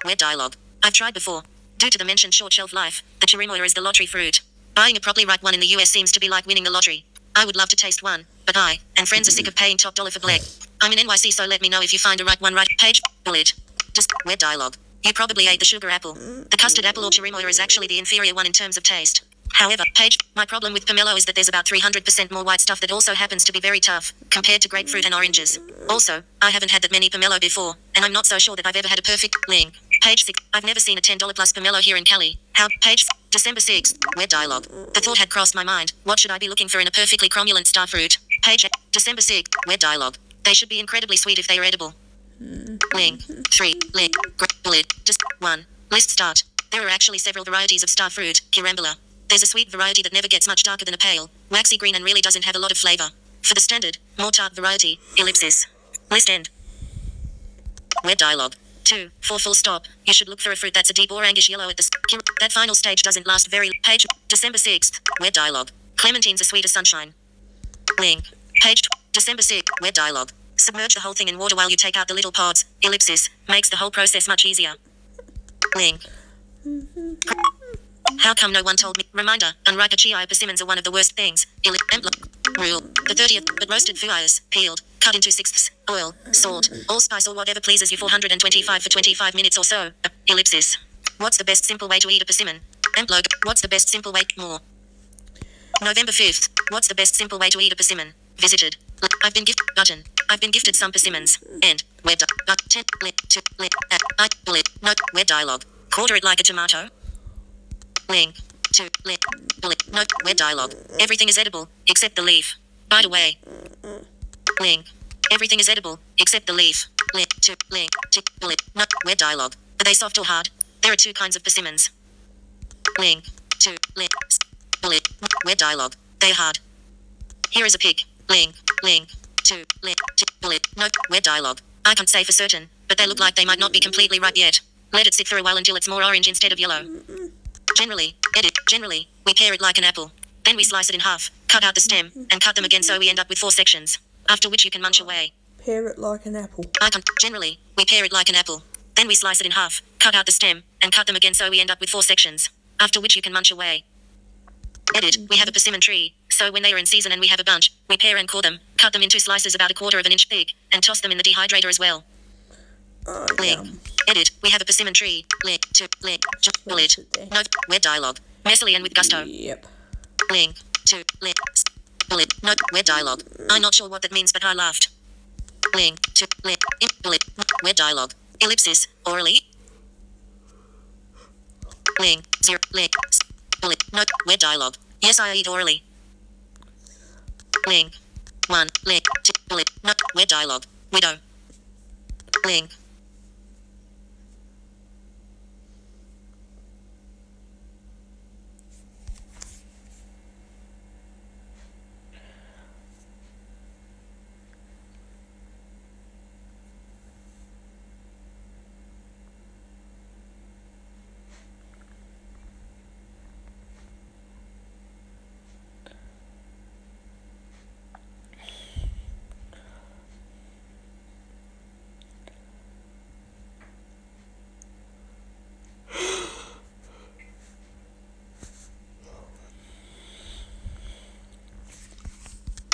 Web dialogue. I've tried before. Due to the mentioned short shelf life, the chirimoya is the lottery fruit. Buying a properly ripe one in the US seems to be like winning the lottery. I would love to taste one, but I and friends are sick of paying top dollar for black. I'm in NYC, so let me know if you find a ripe one. Right. Page. Bullet. Just. Web dialogue. You probably ate the sugar apple. The custard apple or chirimoya is actually the inferior one in terms of taste. However, Page, my problem with pomelo is that there's about 300% more white stuff that also happens to be very tough, compared to grapefruit and oranges. Also, I haven't had that many pomelo before, and I'm not so sure that I've ever had a perfect. Link. Page 6. I've never seen a $10 plus pomelo here in Cali. How? Page. December 6th. Web dialogue. The thought had crossed my mind. What should I be looking for in a perfectly cromulent star fruit? Page. December 6th. Web dialogue. They should be incredibly sweet if they are edible. Link. 3. Link. Bullet. Just. 1. List start. There are actually several varieties of star fruit, Carambola. There's a sweet variety that never gets much darker than a pale, waxy green and really doesn't have a lot of flavor. For the standard, more tart variety, ellipsis. List end. Web dialogue. 2. For full stop, you should look for a fruit that's a deep orangish yellow at the that final stage doesn't last very. Page. December 6th. Web dialogue. Clementines are sweet as sunshine. Link. Page. December 6th. Web dialogue. Submerge the whole thing in water while you take out the little pods, ellipsis, makes the whole process much easier. Link. How come no one told me? Reminder, unripe chia persimmons are one of the worst things. Rule. The 30th, but roasted fuias, peeled, cut into sixths, oil, salt, allspice or whatever pleases you 425 for 25 minutes or so. Ellipsis. What's the best simple way to eat a persimmon? Blog. What's the best simple way? More. November 5th. What's the best simple way to eat a persimmon? Visited. I've been gifted. Button. I've been gifted some persimmons. End. Web. But 10. Lit. To. Lit. I. Bullet. Note. Web dialogue. Quarter it like a tomato. Link. To. Lit. Bullet. Note. Web dialogue. Everything is edible, except the leaf. By the way. Link. Everything is edible, except the leaf. Link. To. Link. To. Bullet. Note. Web dialogue. Are they soft or hard? There are 2 kinds of persimmons. Link. To. Link. Bullet. Web dialogue. They're hard. Here is a pic. Link. Link. To. Link. To. Bullet. Note. Web dialogue. I can't say for certain, but they look like they might not be completely ripe yet. Let it sit for a while until it's more orange instead of yellow. Generally, we pare it like an apple. Then we slice it in half, cut out the stem, and cut them again so we end up with 4 sections. After which you can munch away. Pare it like an apple. Generally, we pare it like an apple. Then we slice it in half, cut out the stem, and cut them again so we end up with 4 sections. After which you can munch away. Edit. We have a persimmon tree, so when they are in season and we have a bunch, we pare and core them, cut them into slices about 1/4 of an inch thick, and toss them in the dehydrator as well. Link. Edit. We have a persimmon tree. Link. To. Link. Bullet. Note. Web dialogue. Messily and with gusto. Yep. Link. To. Link. Bullet. Note. Web dialogue. I'm not sure what that means, but I laughed. Link. To. Link. Bullet. Web dialogue. Ellipsis. Orally. Link. 0. Link. Bullet. Note. Web dialogue. Yes, I eat orally. Link. 1. Link. To. Bullet. Note. Web dialogue. Widow. Link.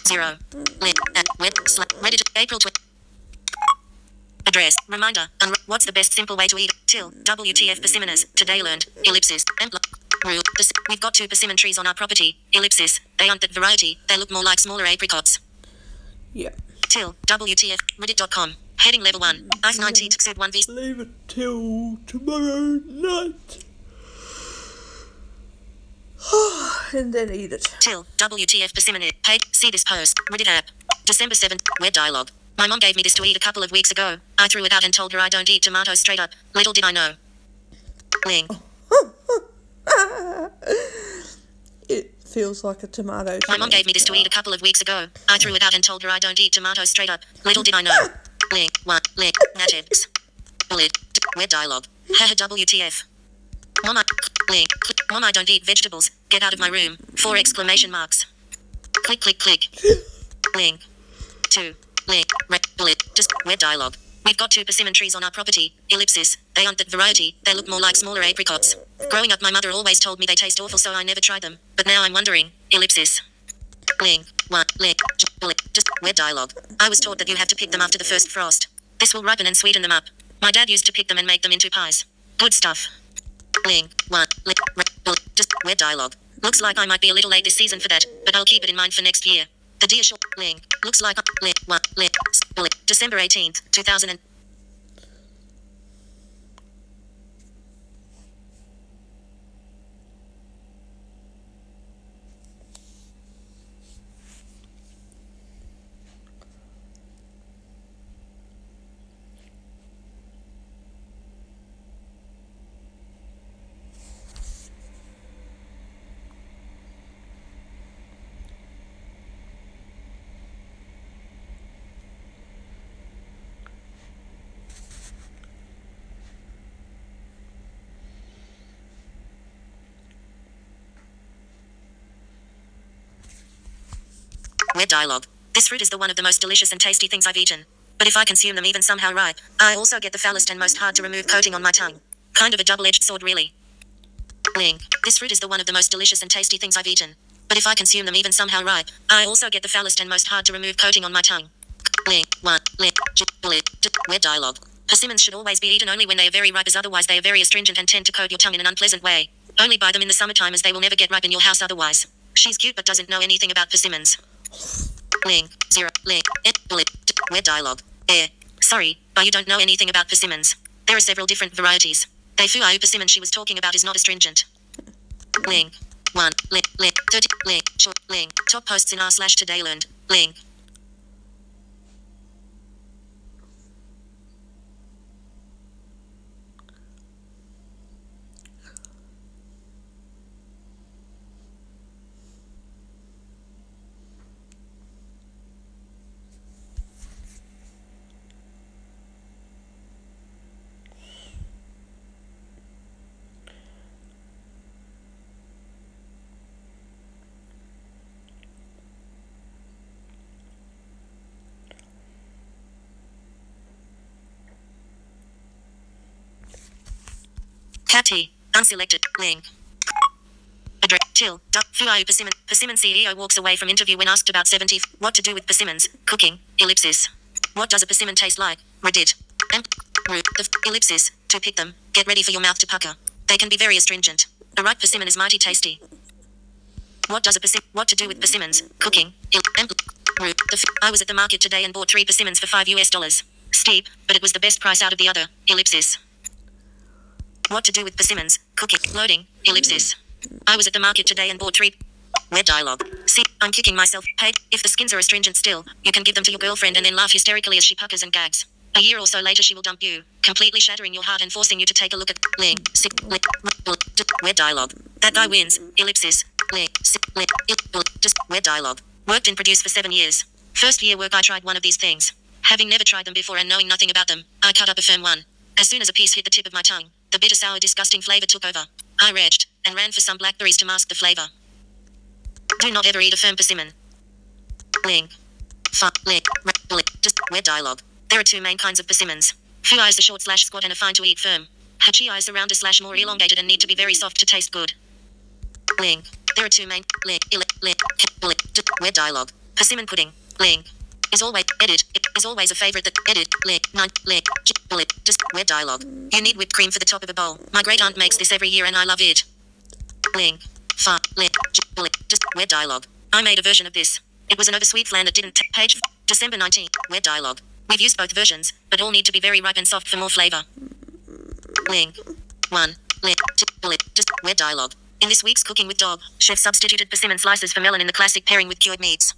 Zero. Link. Web. Reddit. April 20. Address. Reminder. What's the best simple way to eat? Till. WTF persimmons. Today learned. Ellipsis. And rule. We've got 2 persimmon trees on our property. Ellipsis. They aren't that variety. They look more like smaller apricots. Yeah. Till. WTF. Reddit.com. Heading level 1. I've 90 to suit 1 v. Leave it till tomorrow night. And then eat it. Till. WTF persimmon. Paid. See this post. Reddit app. December 7th. Web dialogue. My mom gave me this to eat a couple of weeks ago. I threw it out and told her I don't eat tomatoes straight up. Little did I know. Link. It feels like a tomato. My mom gave me this to eat a couple of weeks ago. I threw it out and told her I don't eat tomatoes straight up. Little did I know. Link. 1. Link. Natives. Bullet. Web dialogue. Haha WTF. Mom, link. Mom, I don't eat vegetables. Get out of my room. 4 exclamation marks. Click, click, click. Link. 2. Link. Bullet. Just web dialogue. We've got 2 persimmon trees on our property. Ellipsis. They aren't that variety. They look more like smaller apricots. Growing up, my mother always told me they taste awful, so I never tried them. But now I'm wondering. Ellipsis. Link. 1. Link. Bullet. Just web dialogue. I was taught that you have to pick them after the first frost. This will ripen and sweeten them up. My dad used to pick them and make them into pies. Good stuff. Link. 1. Link. Bullet. Just web dialogue. Looks like I might be a little late this season for that, but I'll keep it in mind for next year. The deer short link. Looks like link. 1. Link. Bullet. December 18th, 2000. Web dialogue. This fruit is one of the most delicious and tasty things I've eaten. But if I consume them even somehow ripe, I also get the foulest and most hard to remove coating on my tongue. Kind of a double-edged sword, really. Link. This fruit is one of the most delicious and tasty things I've eaten. But if I consume them even somehow ripe, I also get the foulest and most hard to remove coating on my tongue. Link. 1. Link. Bullet. Web dialogue. Persimmons should always be eaten only when they are very ripe, as otherwise they are very astringent and tend to coat your tongue in an unpleasant way. Only buy them in the summertime, as they will never get ripe in your house otherwise. She's cute but doesn't know anything about persimmons. Link. 0. Link. Bullet. Web dialogue. Sorry, but you don't know anything about persimmons. There are several different varieties. The Fuau persimmon she was talking about is not astringent. Link. 1. Link. 30. Link. Short. Link. Top posts in r/today learned. Link. Catty. Unselected. Link. Address. Till. Fuau persimmon. Persimmon CEO walks away from interview when asked about 70. What to do with persimmons. Cooking. Ellipsis. What does a persimmon taste like? Reddit. Root. Ellipsis. To pick them. Get ready for your mouth to pucker. They can be very astringent. A ripe persimmon is mighty tasty. What to do with persimmons? Cooking. Root. I was at the market today and bought 3 persimmons for $5. Steep, but it was the best price out of the other. Ellipsis. What to do with persimmons? Cooking. Loading. Ellipsis. I was at the market today and bought 3. Web dialogue. See, I'm kicking myself. Hey, if the skins are astringent still, you can give them to your girlfriend and then laugh hysterically as she puckers and gags. A year or so later she will dump you, completely shattering your heart and forcing you to take a look at link. Web dialogue. That guy wins. Ellipsis. Link. Just web dialogue. Worked in produce for 7 years. First year work I tried one of these things. Having never tried them before and knowing nothing about them, I cut up a firm one. As soon as a piece hit the tip of my tongue, the bitter, sour, disgusting flavor took over. I raged and ran for some blackberries to mask the flavor. Do not ever eat a firm persimmon. Link. Link. Just web dialogue. There are 2 main kinds of persimmons. Fuau is a short/squat and are fine to eat firm. Hachii is a rounder/more elongated and need to be very soft to taste good. Link. There are 2 main. Link. Web dialogue. Persimmon pudding. Link. is always edit. Is always a favorite that edit. Leg 9 leg bullet. Just web dialogue. You need whipped cream for the top of a bowl. My great aunt makes this every year and I love it. Link. Far. Leg bullet. Just web dialogue. I made a version of this. It was an oversweet flan that didn't page December 19th. Web dialogue. We've used both versions, but all need to be very ripe and soft for more flavor. Link. 1. Leg. Bullet. Just web dialogue. In this week's Cooking with Dog, chef substituted persimmon slices for melon in the classic pairing with cured meats.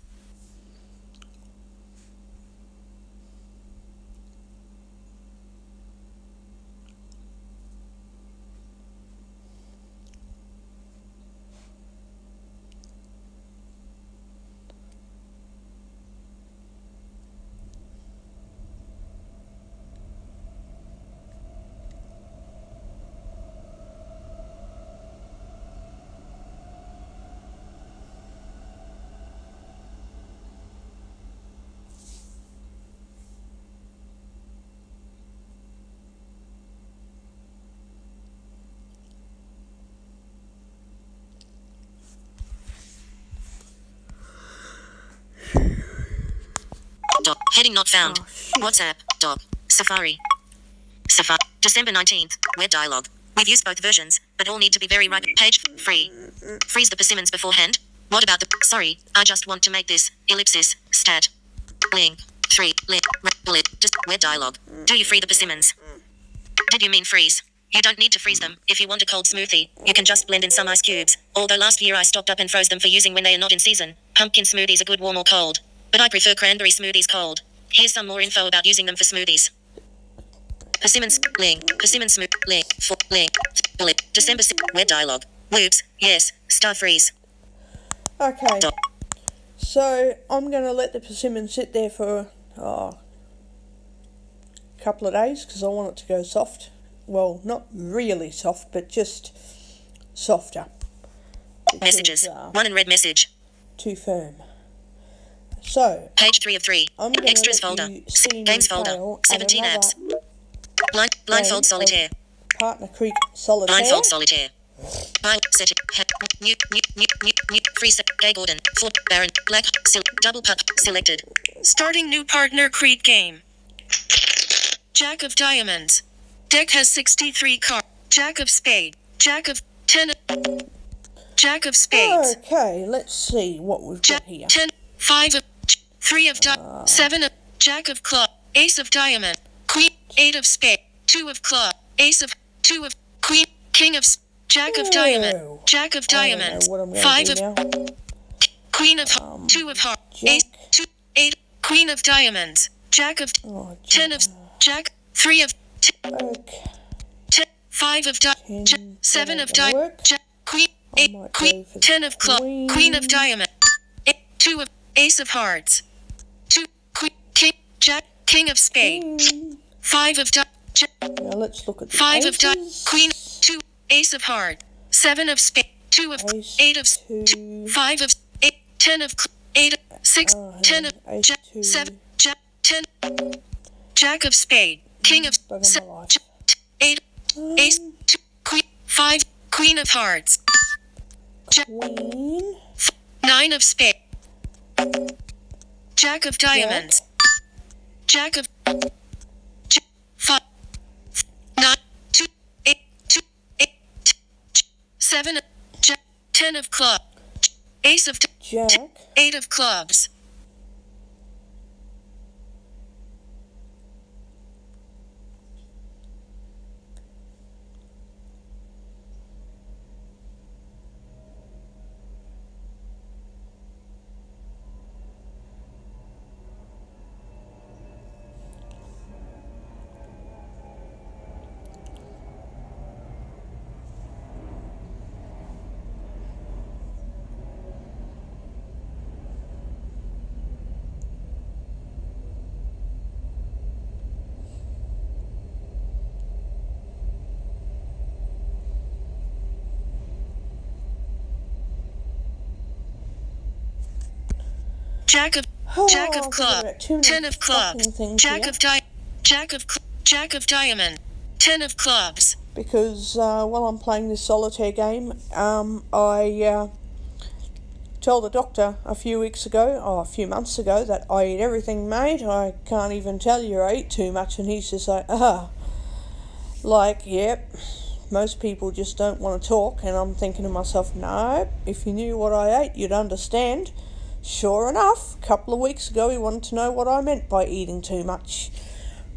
Dog. Heading not found. WhatsApp. Dog. Safari. Safari. December 19th. Web dialogue. We've used both versions, but all need to be very ripe. Page. Free. Freeze the persimmons beforehand. What about the... Sorry, I just want to make this. Ellipsis. Stat. Link. 3. Link. Bullet. Just web dialogue. Do you free the persimmons? Did you mean freeze? You don't need to freeze them. If you want a cold smoothie, you can just blend in some ice cubes. Although last year I stocked up and froze them for using when they are not in season. Pumpkin smoothies are good warm or cold. But I prefer cranberry smoothies cold. Here's some more info about using them for smoothies. Persimmons, link, persimmon smooth, link, for, link, bullet, December, web dialogue. Whoops, yes, star freeze. Okay, so I'm going to let the persimmon sit there for a couple of days because I want it to go soft. Well, not really soft, but just softer. Because, Messages, 1 in red message. Too firm. So, page 3 of 3. Extras folder. Games folder. 17 apps. Blindfold solitaire. Partner Creek Solitaire. Blindfold solitaire. Set it. New. Free set. Gay Gordon. Fort. Baron. Black. Double pup. Selected. Starting new partner Creek game. Jack of diamonds. Deck has 63 cards. Jack of spade. Jack of 10. Jack of spades. Okay, let's see what we've got here. 10. 5 of 3 of diamonds, 7 of Jack of club, Ace of diamond, Queen, 8 of spade, 2 of club, Ace of 2 of Queen, King of Jack of diamond, Jack of diamonds, 5 of Queen of 2 of heart, Ace 2 8 Queen of diamonds, Jack of 10 of Jack 3 of 10 5 of diamonds, 7 of diamonds, Queen 8 Queen 10 of club, Queen of diamond, 2 of Ace of hearts. 2 Queen King Jack King of spade. 5 of now let's look at the 5 aces. of Queen 2 Ace of heart. 7 of spade. 2 of Ace 8 of 2, 5 of 8 10 of 8 6 10 of Ace Jack 2. 7 Jack 10 Jack of spade. King of 8 Ace 2 Queen 5 Queen of hearts. Queen 9 of spade. Jack of diamonds. Jack of 5 9 2 8 2 8 7 Jack 10 of club. Ace of Jack 8 of clubs. Jack of club, 10 of clubs, Jack of diamond, 10 of clubs. Because while I'm playing this solitaire game, I tell the doctor a few months ago, that I eat everything, mate. I can't even tell you I eat too much. And he's just like, yep, most people just don't want to talk. And I'm thinking to myself, no, if you knew what I ate, you'd understand. Sure enough, a couple of weeks ago, he wanted to know what I meant by eating too much.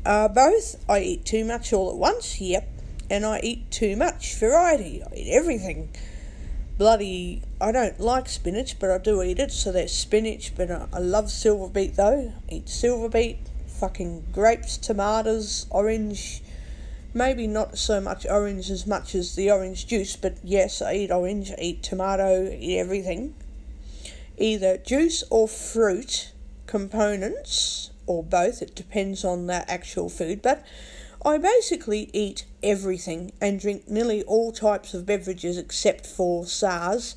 Both. I eat too much all at once, yep. And I eat too much variety. I eat everything. I don't like spinach, but I do eat it, so there's spinach, but I love silver beet though. I eat silver beet, fucking grapes, tomatoes, orange, maybe not so much orange as much as the orange juice, but yes, I eat orange, I eat tomato, I eat everything. Either juice or fruit components, or both, it depends on the actual food, but I basically eat everything and drink nearly all types of beverages except for SARS.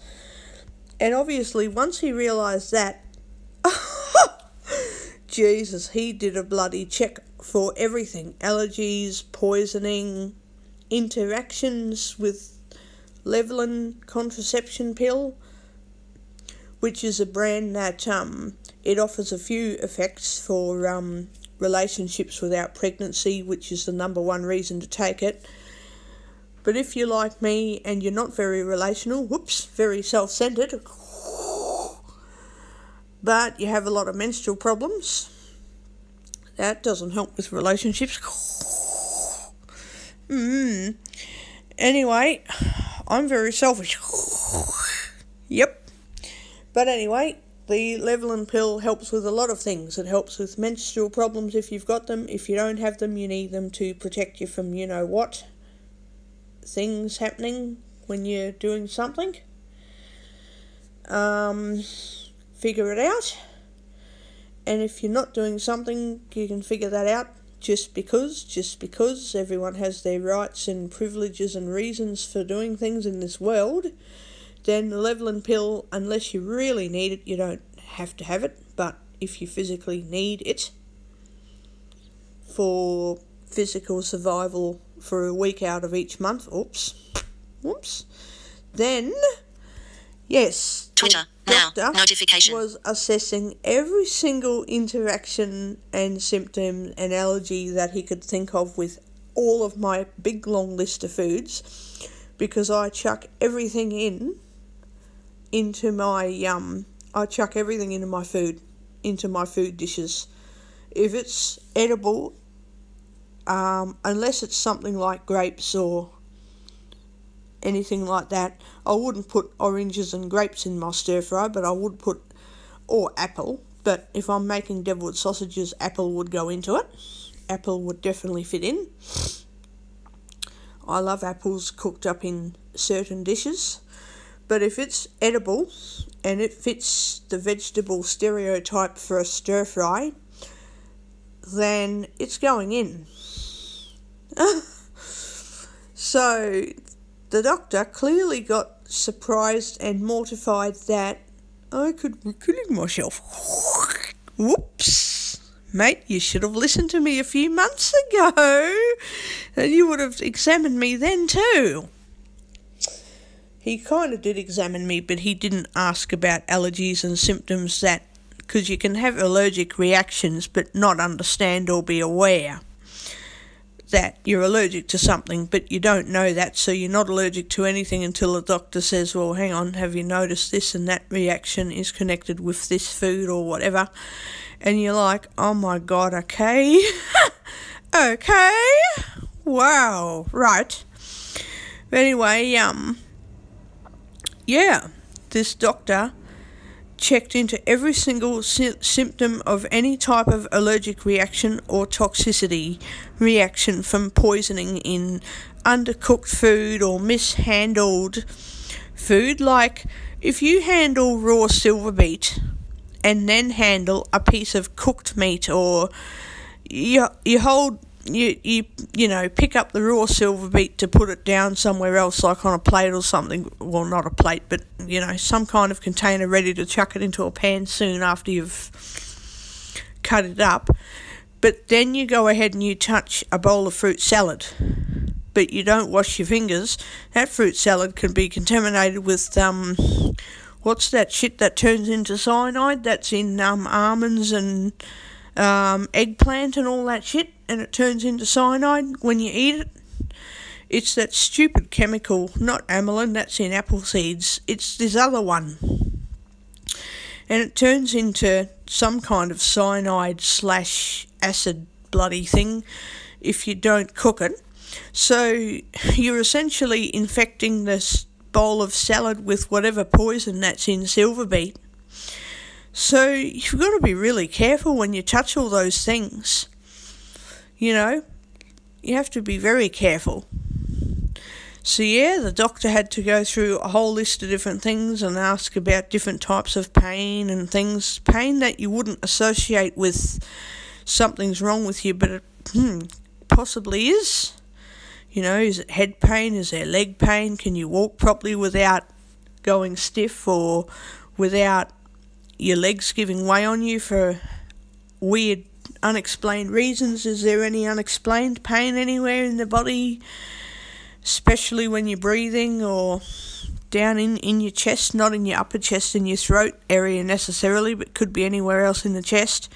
And obviously, once he realised that, Jesus, he did a bloody check for everything. Allergies, poisoning, interactions with Levelin contraception pill, which is a brand that it offers a few effects for relationships without pregnancy, which is the number one reason to take it. But if you're like me and you're not very relational, very self-centered, but you have a lot of menstrual problems, that doesn't help with relationships. Anyway, I'm very selfish. Yep. But anyway, the Levelin pill helps with a lot of things. It helps with menstrual problems if you've got them. If you don't have them, you need them to protect you from you-know-what things happening when you're doing something. Figure it out. And if you're not doing something, you can figure that out just because everyone has their rights and privileges and reasons for doing things in this world. Then the Levelin pill, unless you really need it, you don't have to have it. But if you physically need it for physical survival for a week out of each month, then, yes, Twitter, the now, doctor notification. was assessing every single interaction and symptom and allergy that he could think of with all of my big long list of foods, because I chuck everything into my food dishes. If it's edible, unless it's something like grapes or anything like that, I wouldn't put oranges and grapes in my stir fry, but I would put, or apple, but if I'm making deviled sausages, apple would go into it. Apple would definitely fit in. I love apples cooked up in certain dishes. But if it's edible and it fits the vegetable stereotype for a stir fry, then it's going in. So the doctor clearly got surprised and mortified that I could be killing myself. Whoops. Mate, you should have listened to me a few months ago, and you would have examined me then too. He kind of did examine me, but he didn't ask about allergies and symptoms because you can have allergic reactions but not understand or be aware that you're allergic to something, but you don't know that, so you're not allergic to anything until the doctor says, well, hang on, have you noticed this and that reaction is connected with this food or whatever? And you're like, oh my God, okay. Okay. Wow, right. But anyway, this doctor checked into every single symptom of any type of allergic reaction or toxicity reaction from poisoning in undercooked food or mishandled food. Like, if you handle raw silver beet and then handle a piece of cooked meat, or you pick up the raw silver beet to put it down somewhere else, like on a plate or something. Well, not a plate, but, some kind of container ready to chuck it into a pan soon after you've cut it up. But then you go ahead and you touch a bowl of fruit salad, but you don't wash your fingers. That fruit salad can be contaminated with, what's that shit that turns into cyanide? That's in almonds and eggplant and all that shit, and it turns into cyanide when you eat it. It's that stupid chemical, not amylin, that's in apple seeds. It's this other one. And it turns into some kind of cyanide / acid bloody thing if you don't cook it. So you're essentially infecting this bowl of salad with whatever poison that's in silver beet. So you've got to be really careful when you touch all those things. You know, you have to be very careful. So yeah, the doctor had to go through a whole list of different things and ask about different types of pain and things. Pain that you wouldn't associate with something's wrong with you, but it possibly is. You know, is it head pain? Is there leg pain? Can you walk properly without going stiff or without your legs giving way on you for weird, unexplained reasons? Is there any unexplained pain anywhere in the body? Especially when you're breathing or down in your chest, not in your upper chest and your throat area necessarily, but could be anywhere else in the chest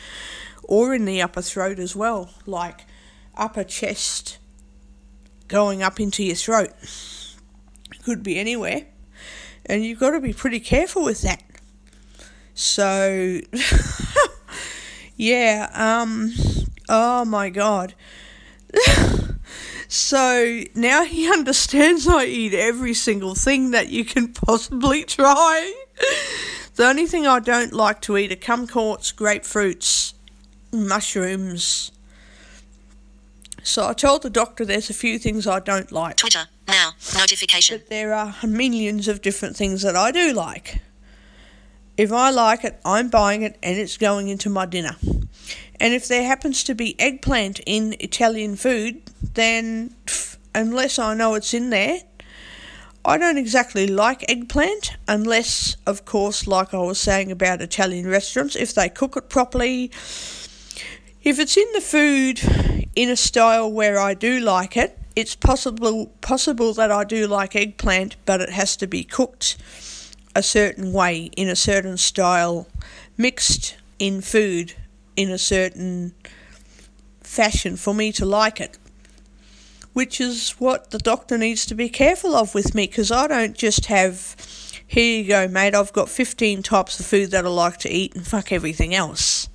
or in the upper throat as well, like upper chest going up into your throat. Could be anywhere, and you've got to be pretty careful with that. So, yeah, oh my God. So now he understands I eat every single thing that you can possibly try. The only thing I don't like to eat are kumquats, grapefruits, mushrooms. So I told the doctor there's a few things I don't like. Twitter, now, notification. But there are millions of different things that I do like. If I like it, I'm buying it and it's going into my dinner. And if there happens to be eggplant in Italian food, then unless I know it's in there, I don't exactly like eggplant, unless, of course, like I was saying about Italian restaurants, if they cook it properly. If it's in the food in a style where I do like it, it's possible that I do like eggplant, but it has to be cooked a certain way, in a certain style, mixed in food in a certain fashion for me to like it. Which is what the doctor needs to be careful of with me, because I don't just have, here you go mate, I've got 15 types of food that I like to eat and fuck everything else.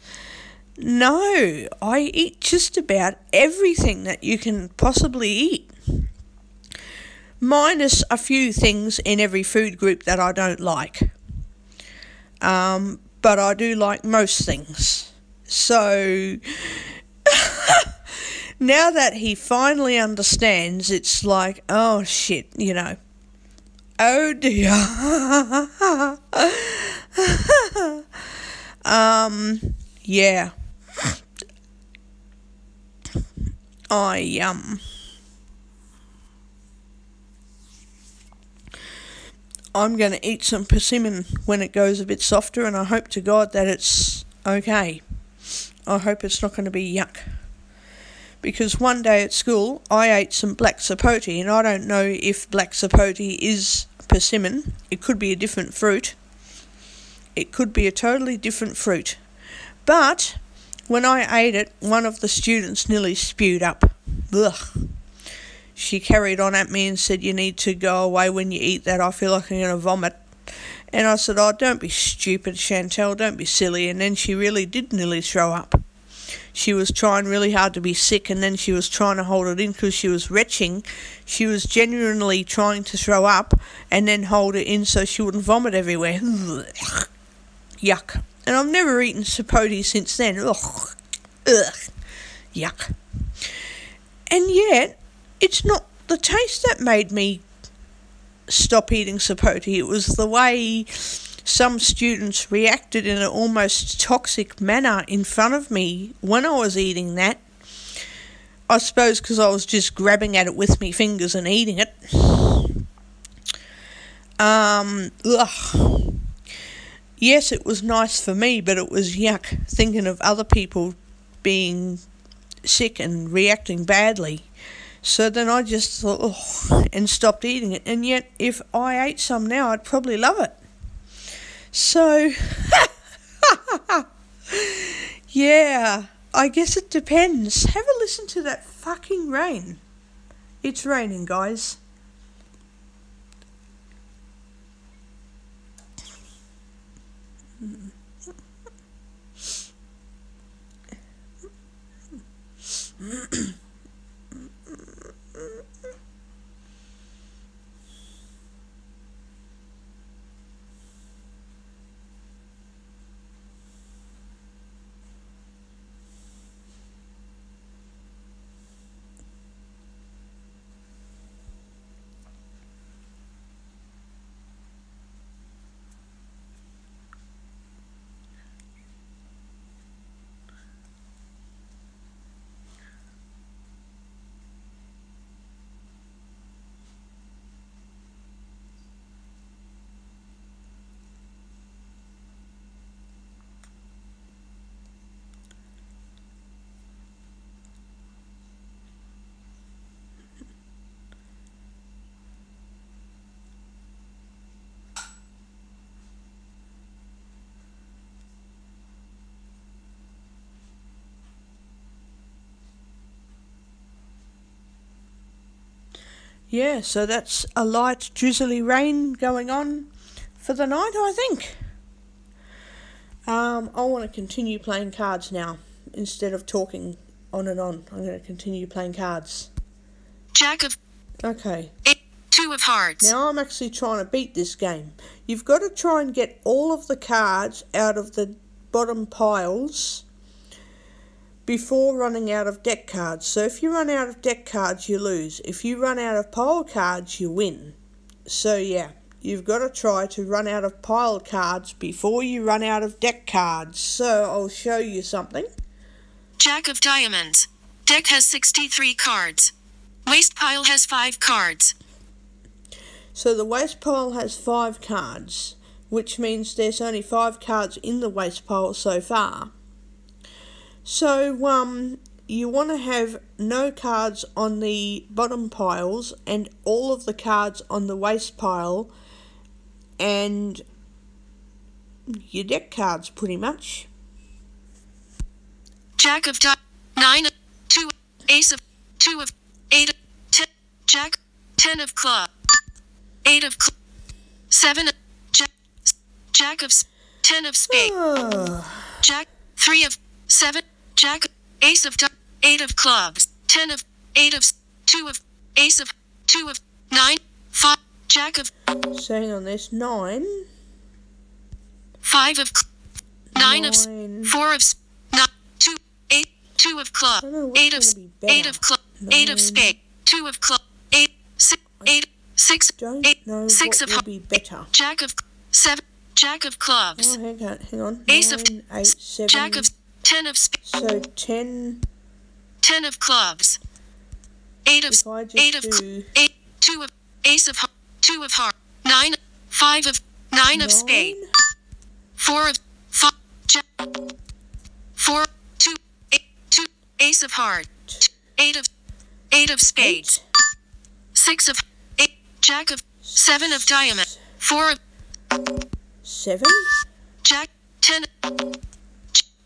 No, I eat just about everything that you can possibly eat. Minus a few things in every food group that I don't like. But I do like most things. So now that he finally understands, it's like, oh shit, you know. Oh dear. Yeah. I'm going to eat some persimmon when it goes a bit softer, and I hope to God that it's okay. I hope it's not going to be yuck. Because one day at school, I ate some black sapote, and I don't know if black sapote is persimmon. It could be a different fruit. It could be a totally different fruit. But when I ate it, one of the students nearly spewed up. Ugh. She carried on at me and said, you need to go away when you eat that. I feel like I'm going to vomit. And I said, oh, don't be stupid, Chantel, don't be silly. And then she really did nearly throw up. She was trying really hard to be sick, and then she was trying to hold it in because she was retching. She was genuinely trying to throw up and then hold it in so she wouldn't vomit everywhere. Yuck. And I've never eaten sapote since then. Ugh. Ugh. Yuck. And yet, it's not the taste that made me stop eating sapote. It was the way some students reacted in an almost toxic manner in front of me when I was eating that. I suppose because I was just grabbing at it with my fingers and eating it. Ugh. Yes, it was nice for me, but it was yuck thinking of other people being sick and reacting badly. So then I just thought, oh, and stopped eating it. And yet, if I ate some now, I'd probably love it. So, yeah, I guess it depends. Have a listen to that fucking rain. It's raining, guys. Yeah, so that's a light drizzly rain going on for the night, I think. I want to continue playing cards now instead of talking on and on. I'm going to continue playing cards. Jack of... Okay. 2 of hearts. Now I'm actually trying to beat this game. You've got to try and get all of the cards out of the bottom piles before running out of deck cards. So if you run out of deck cards, you lose. If you run out of pile cards, you win. So yeah, you've got to try to run out of pile cards before you run out of deck cards. So I'll show you something. Jack of diamonds. Deck has 63 cards. Waste pile has 5 cards. So the waste pile has 5 cards, which means there's only 5 cards in the waste pile so far. So, you want to have no cards on the bottom piles and all of the cards on the waste pile and your deck cards, pretty much. Jack of 9 of 2, ace of 2 of 8 of 10, Jack 10 of club, 8 of club, 7 of Jack of 10 of spade, Jack 3 of 7. Jack, ace of 8 of clubs, 10 of 8 of 2 of ace of 2 of 9, 5, Jack of. So hang on, there's 9. 5 of 9 of 4 of 9, 2 8 2 of club, 8 of 8 of club, 8 of spade, 2 of club, 8 6 8 6 8 6 of be better. Jack of 7, Jack of clubs. Oh, hang on. Ace 9, of 8, 7. Jack of 10 of spade. So 10 of clubs. 8 of 8 of 8 2 of ace of 2 of heart. 9 5 of 9 of spade. 4 of 5 Jack. 4 2 8 2 ace of heart. 8 of spade. 6 of 8 Jack of 7 of diamond. 4 of 7. Jack 10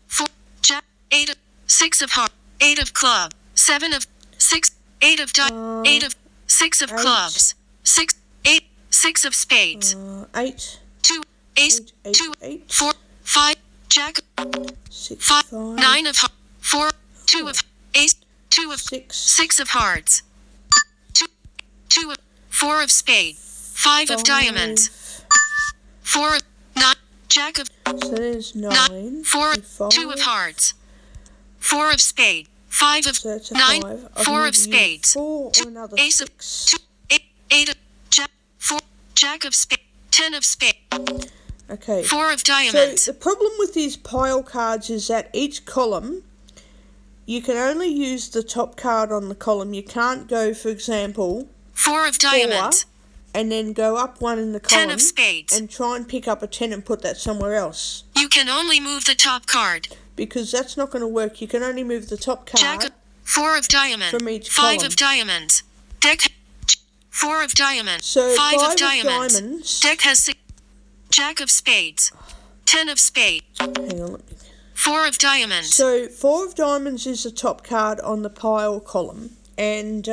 4 Jack 8 of 6 of heart. 8 of club. 7 of 6 8 of diamond. 8 of 6 of clubs. 6 8 6 of spades. 8 2 ace 8, 2 8. 4 5 Jack 6 5 5 9 of 4 2 of ace 2 of 6 6 of hearts. 2 of 4 of spade. 5 of diamonds. 4 of 9 Jack of So there's 9. 4 2 of hearts. 4 of spade. 5 of So that's a 9 5. 4 of spades. 4 or another Ace of 6. 2 8 of Jack 4 Jack of spade. 10 of spade. Okay. 4 of So diamonds. the problem with these pile cards is that each column, you can only use the top card on the column. You can't go, for example, 4 of diamonds. 4 and then go up 1 in the 10 column of spades. and try and pick up a 10 and put that somewhere else. You can only move the top card. Because that's not going to work. You can only move the top card. Jack of 4 of diamond. From each 5 column. of diamonds. Deck 4 of diamond. So 5 5 of diamonds. diamonds. Deck has 6 Jack of spades. 10 of spades. Hang on. 4 of diamonds. So 4 of diamonds is the top card on the pile column, and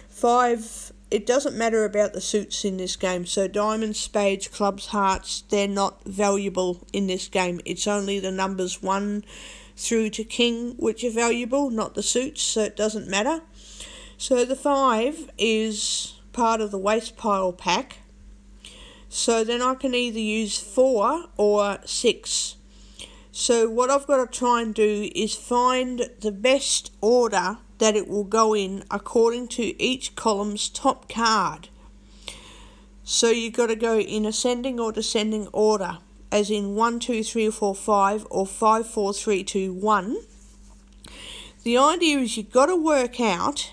5, it doesn't matter about the suits in this game. So diamonds, spades, clubs, hearts, they're not valuable in this game. It's only the numbers 1 through to king which are valuable, not the suits, so it doesn't matter. So the 5 is part of the waste pile pack. So then I can either use 4 or 6. So what I've got to try and do is find the best order that it will go in according to each column's top card. So you've got to go in ascending or descending order, as in 1, 2, 3, 4, 5 or 5, 4, 3, 2, 1. The idea is you've got to work out,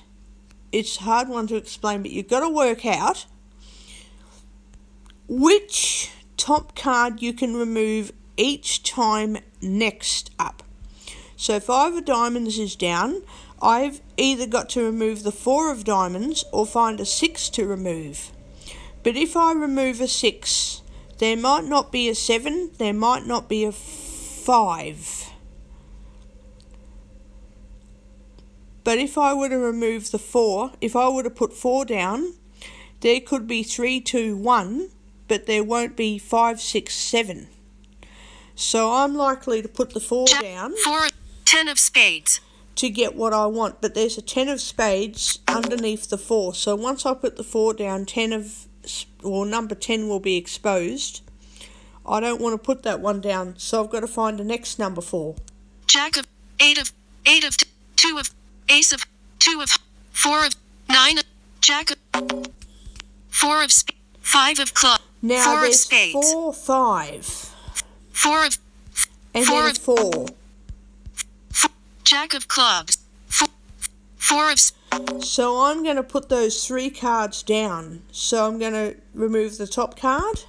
it's a hard one to explain, but you've got to work out which top card you can remove each time next up. So 5 of diamonds is down. I've either got to remove the 4 of diamonds or find a 6 to remove. But if I remove a 6, there might not be a 7, there might not be a 5. But if I were to remove the 4, if I were to put 4 down, there could be 3, 2, 1, but there won't be 5, 6, 7. So I'm likely to put the 4 down. 4, 10 of spades. To get what I want, but there's a 10 of spades underneath the 4. So once I put the 4 down, number 10 will be exposed. I don't want to put that one down, so I've got to find the next number 4. Jack of 8 of 2 of ace of 2 of 4 of 9 of Jack of 4 of 5 of club. Now 4 there's of spades. 4, 5, 4 of and 4 then a of 4. Jack of clubs. 4 of So I'm going to put those 3 cards down. So I'm going to remove the top card.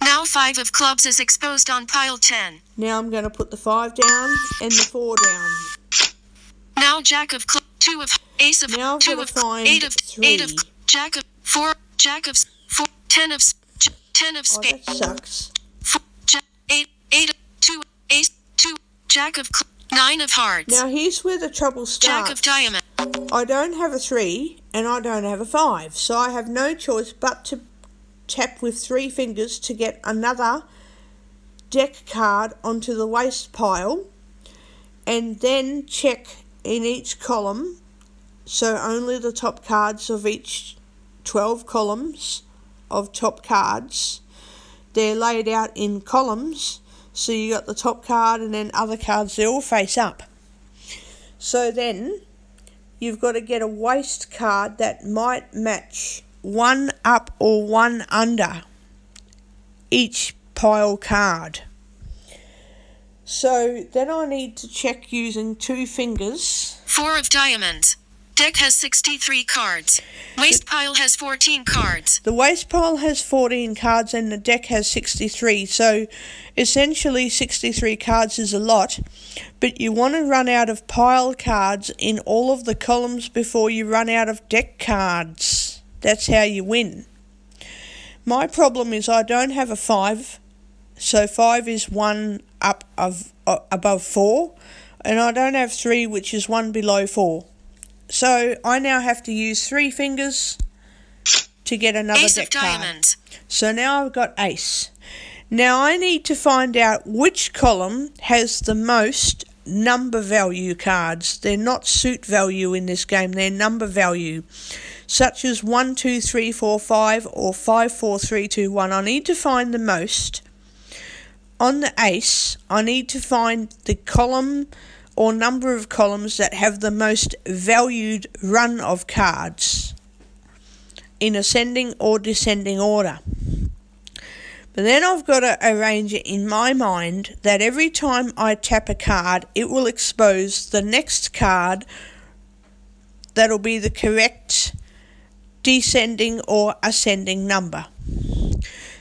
Now 5 of clubs is exposed on pile 10. Now I'm going to put the 5 down and the 4 down. Now Jack of clubs. 2 of ace of Now I've 2 got of to find 8 of 3. 8 of Jack of 4 Jack of 4 10 of 10 of Oh, spades. that sucks. 8 of 2 ace 2 Jack of 9 of hearts. Now here's where the trouble starts. Jack of diamond. I don't have a 3 and I don't have a 5, so I have no choice but to tap with 3 fingers to get another deck card onto the waste pile, and then check in each column, so only the top cards of each 12 columns of top cards, they're laid out in columns. So you got the top card and then other cards, they all face up. So then you've got to get a waste card that might match 1 up or 1 under each pile card. So then I need to check using 2 fingers. 4 of diamonds. Deck has 63 cards. Waste pile has 14 cards. The waste pile has 14 cards and the deck has 63, so essentially 63 cards is a lot, but you want to run out of pile cards in all of the columns before you run out of deck cards. That's how you win. My problem is I don't have a 5, so 5 is 1 up above 4, and I don't have 3, which is 1 below 4. So I now have to use 3 fingers to get another Ace deck of card. diamonds. So now I've got ace. Now I need to find out which column has the most number value cards. They're not suit value in this game, they're number value. Such as 1, 2, 3, 4, 5 or 5, 4, 3, 2, 1. I need to find the most. On the ace, I need to find the column or number of columns that have the most valued run of cards in ascending or descending order. But then I've got to arrange it in my mind that every time I tap a card, it will expose the next card that'll be the correct descending or ascending number.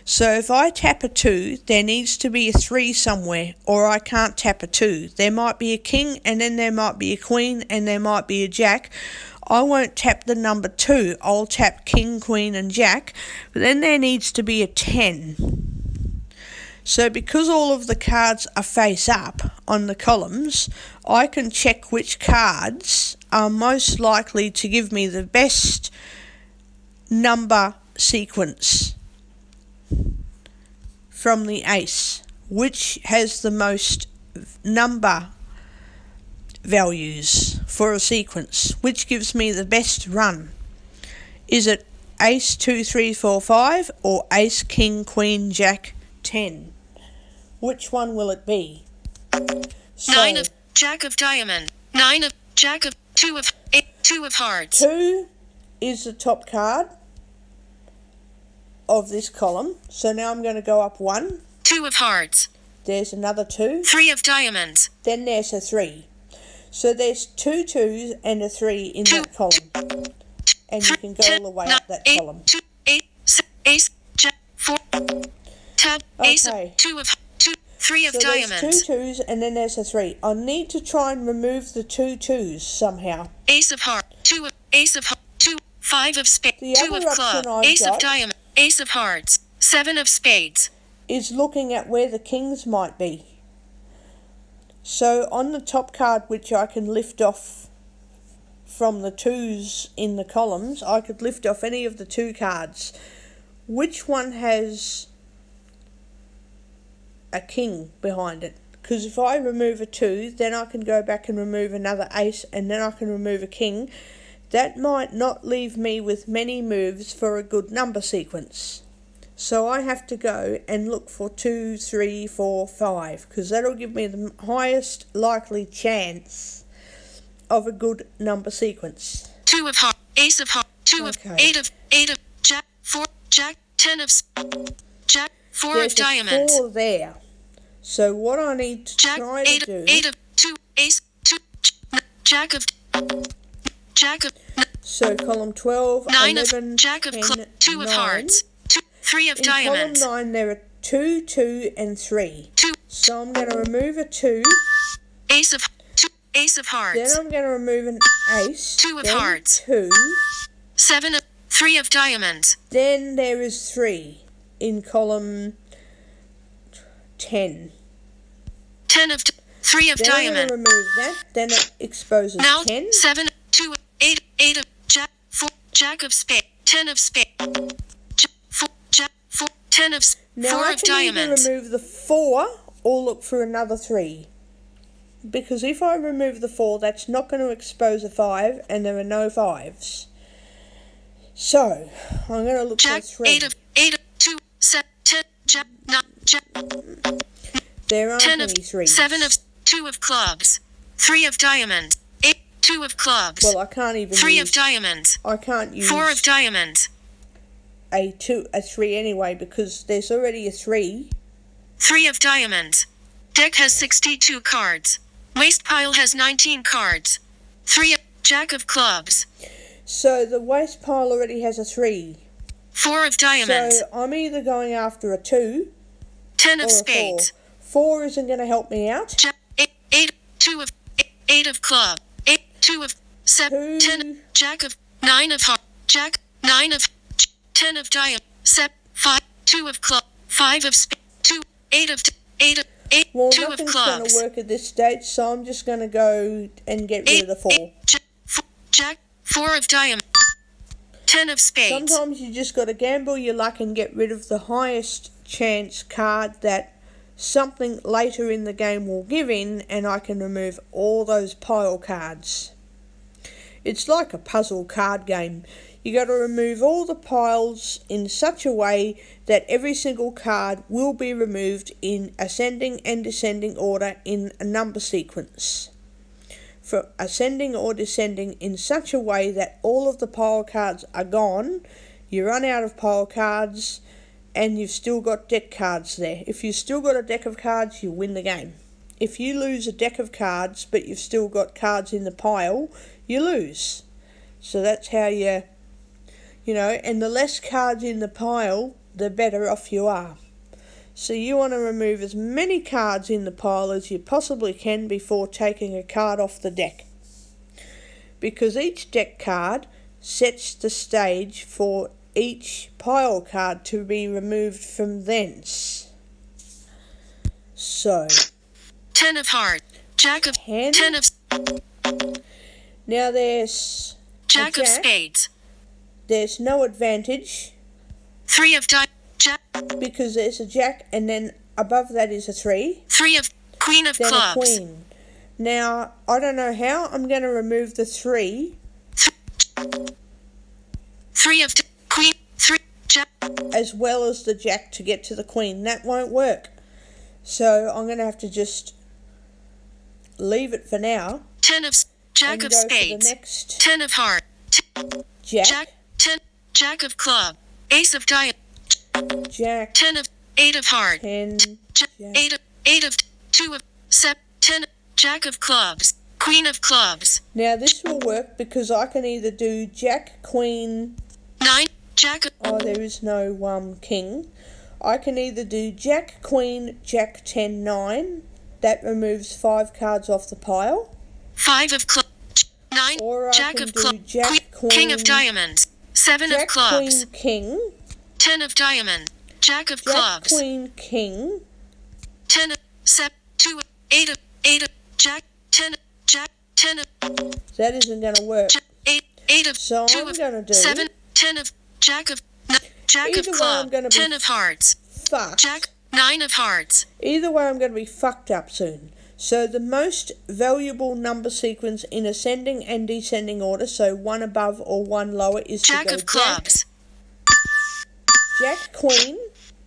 So if I tap a 2, there needs to be a 3 somewhere, or I can't tap a 2. There might be a king, and then there might be a queen, and there might be a jack. I won't tap the number 2. I'll tap King, Queen and Jack. But then there needs to be a 10. So because all of the cards are face up on the columns, I can check which cards are most likely to give me the best number sequence from the ace. Which has the most number values for a sequence, which gives me the best run. Is it ace 2 3 4 5 or ace king queen jack 10? Which one will it be? So, 9 of Jack of Diamond, 9 of Jack of 2 of 8, 2 of Hearts. 2 is the top card of this column, so now I'm going to go up 1. 2 of Hearts. There's another 2. 3 of Diamonds. Then there's a 3. So there's 2 2s and a 3 in that column. And you can go all the way up that column. 2, 8, ace, Jack, 4. Tab, ace Okay. of 2 of 2, 3 of So Diamonds. there's 2 2s and then there's a 3. I need to try and remove the 2 2s somehow. Ace of Heart, 2 of Ace of Heart, 2, 5 of Spades, The 2 of other Club, option I've Ace of got- Diamond, Ace of Hearts, 7 of Spades. Is looking at where the kings might be. So on the top card, which I can lift off from the 2s in the columns, I could lift off any of the 2 cards. Which one has a king behind it? Because if I remove a 2, then I can go back and remove another ace, and then I can remove a king. That might not leave me with many moves for a good number sequence. So I have to go and look for 2, 3, 4, 5, because that'll give me the highest likely chance of a good number sequence. 2 of Heart, Ace of Heart, 2 Okay. of 8 of Jack, 4, Jack, 10 of Jack, 4 There's of a Diamonds. 4 there. So what I need to Jack, try 8 to do... 8 of 2, Ace, 2, Jack of Jack of So column 12, 9 11, of Jack of 10, Club, 2 of 9. Hearts, 2, 3 of In Diamonds. column 9 there are 2, 2 and 3. 2, So I'm going to remove a 2, Ace of 2, Ace of then Hearts, I'm going to remove an ace, 2 of then hearts. 2, 7 of 3 of Diamonds. then there is 3 in column 10. 10 of 3 of Then I'm going Diamond. to remove that, then it exposes Now 10. 7, 2, 8, 8 of Jack, 4, Jack of Spade, 10 of Spade, 4, Jack, 4, 10 of Now 4 I of can either Diamonds. remove the 4 or look for another 3. Because if I remove the 4, that's not going to expose a 5, and there are no 5s. So, I'm going to look Jack, for 3. 8 of 2, 7, 10, Jack, 9, Jack, There aren't 10 any of 3s. 7 of 2 of Clubs, 3 of Diamonds, 8, 2 of Clubs, Well, I can't even 3 use... of Diamonds, I can't use 4 of Diamonds, a 3 anyway, because there's already a 3. 3 of Diamonds. Deck has 62 cards. Waste pile has 19 cards. 3 of Jack of Clubs, So the waste pile already has a 3. 4 of Diamonds, So I'm either going after a 2 10 or of a 4. Spades. 4 isn't going to help me out. Jack, 8, 2 of 8 of Club, 8, 2 of 7, 10, Jack of 9 of Heart, Jack, 9 of 10 of Diamond, 7, 5, 2 of Club, 5 of Spade, 2, 8 of 8 of 8, Well, 2 of nothing's going Clubs, to work at this stage, so I'm just going to go and get rid of the 4. Jack, 4 of Diamond, 10 of Spades. Sometimes you just got to gamble your luck and get rid of the highest chance card that something later in the game will give in, and I can remove all those pile cards. It's like a puzzle card game. You got to remove all the piles in such a way that every single card will be removed in ascending and descending order in a number sequence. For ascending or descending in such a way that all of the pile cards are gone, you run out of pile cards, and you've still got deck cards there. If you've still got a deck of cards, you win the game. If you lose a deck of cards, but you've still got cards in the pile, you lose. So that's how and the less cards in the pile, the better off you are. So you want to remove as many cards in the pile as you possibly can before taking a card off the deck. because each deck card sets the stage for each pile card to be removed from thence. So, 10 of hearts. Jack of 10. 10 of Now there's Jack a of spades. There's no advantage 3 of diamonds. Jack. because there's a jack and then above that is a 3. 3 of queen of Then a clubs. queen. Now, I don't know how I'm going to remove the 3 3 of queen. 3 Jack. as well as the jack to get to the queen. That won't work. So I'm going to have to just leave it for now. 10 of Jack and of go for the spades. next 10 of heart. jack, 10 Jack of club. Ace of diamond. jack, 10 of 8 of heart. 10, Jack. jack. 8 of 2 of 7 10 Jack of clubs. Queen of clubs. Now this will work because I can either do jack, queen. 9 Jack of Oh, there is no king. I can either do jack, queen, jack, 10, 9. That removes 5 cards off the pile. 5 of clubs. 9 Or I Jack can of do clubs. jack, King of queen, diamonds. 7 jack, of clubs. queen, king. 10 of diamond. Jack of Jack, clubs. queen, king. 10 of 7 2 of 8 of Jack 10 of Jack 10 of That isn't going to work. Jack 8 of So 2 I'm of gonna do 7 10 of Jack of Jack Either of way, I'm club gonna be 10 of hearts. Fucked. Jack 9 of hearts. Either way, I'm going to be fucked up soon. So the most valuable number sequence in ascending and descending order, so one above or one lower, is Jack to go of clubs. jack, queen.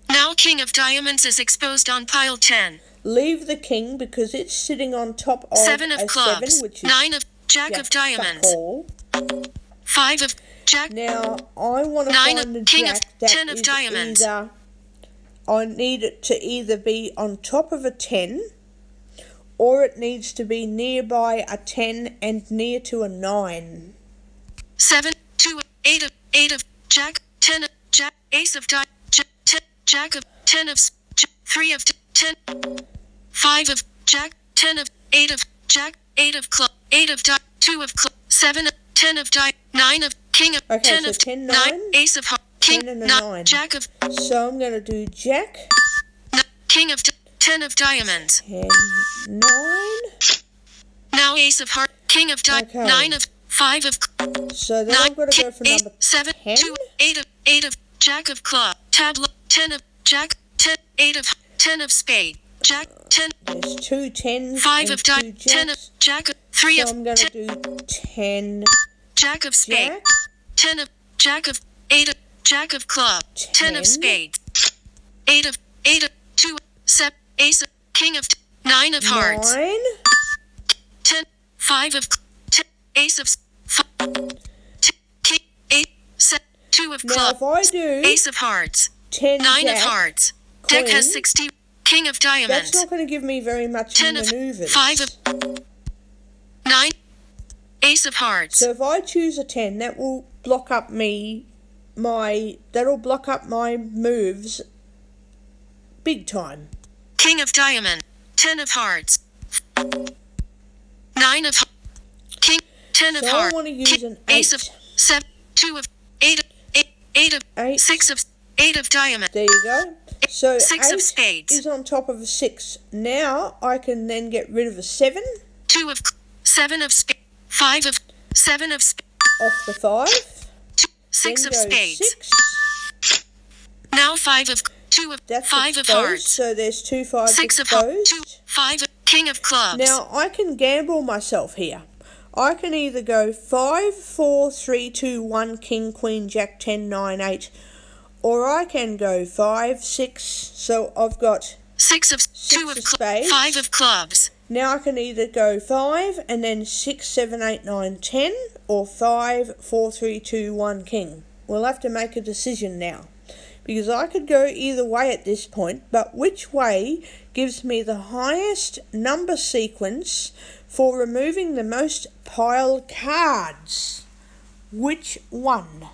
Now King of diamonds is exposed on pile 10. Leave the king because it's sitting on top of 7 of a clubs. 7, which is 9 of Jack jack, of diamonds. fuck all. 5 of Jack. Now, I want to 9 find of the King of jack that 10 of is diamonds. either... I need it to either be on top of a 10, or it needs to be nearby a 10 and near to a 9. 7 2 of 8 of Jack 10 of Jack Ace of Jack 10 Jack of 10 of 3 of 10 5 of Jack 10 of 8 of Jack 8 of club 8 of 2 of club 7 of 10 of 9 of King of Okay, 10 so of 10, 9 9, Ace of heart King 10 and a 9 9. Jack of So I'm going to do jack, King of 10 of diamonds. 10, 9. Now Ace of heart King of diamonds. Okay. 9 of 5 of So then 9 I've got to go for 8 number 7 10. 2 8 of Jack of club tableau 10 of Jack 10 8 of 10 of spade Jack 10 There's 2 10s 5 and of 2 diamond 10 of jacks. Jack of 3 So of I'm going to 10 do 10 Jack of spade jack, 10 of Jack of 8 of Jack of club 10 of 10. spades 8 of 2 7 Ace of King of 9 of hearts 9. 10 5 of 10 Ace of 5 King 8 7 2 of Now club if I do Ace of hearts 10 9 jack, of hearts deck queen, has 60 King of that's diamonds not going to give me very much 10 of maneuvers. 5 of 9 Ace of hearts So if I choose a 10, that will block up that'll block up my moves big time. King of diamond 10 of hearts 9 of King 10 of So I hearts want to use an Ace of 8. 7 2 of 8 of 8. 6 of 8 of diamond There you go. So 6 of 8 spades is on top of a 6. Now I can then get rid of a 7 2 of 7 of spades 5 of 7 of spades off the 5. 6 then of goes spades 6. now 5 of 2 of That's 5 of exposed, hearts so there's 2 5s 6 of exposed. 2 5 of King of clubs Now I can gamble myself here. I can either go 5 4 3 2 1 king queen jack 10 9 8, or I can go 5 6. So I've got 6 of 2 of of spades. 5 of clubs now I can either go 5 and then 6 7 8 9 10, or 5 4 3 2 1 king. We'll have to make a decision now, because I could go either way at this point, but which way gives me the highest number sequence for removing the most pile cards? Which one?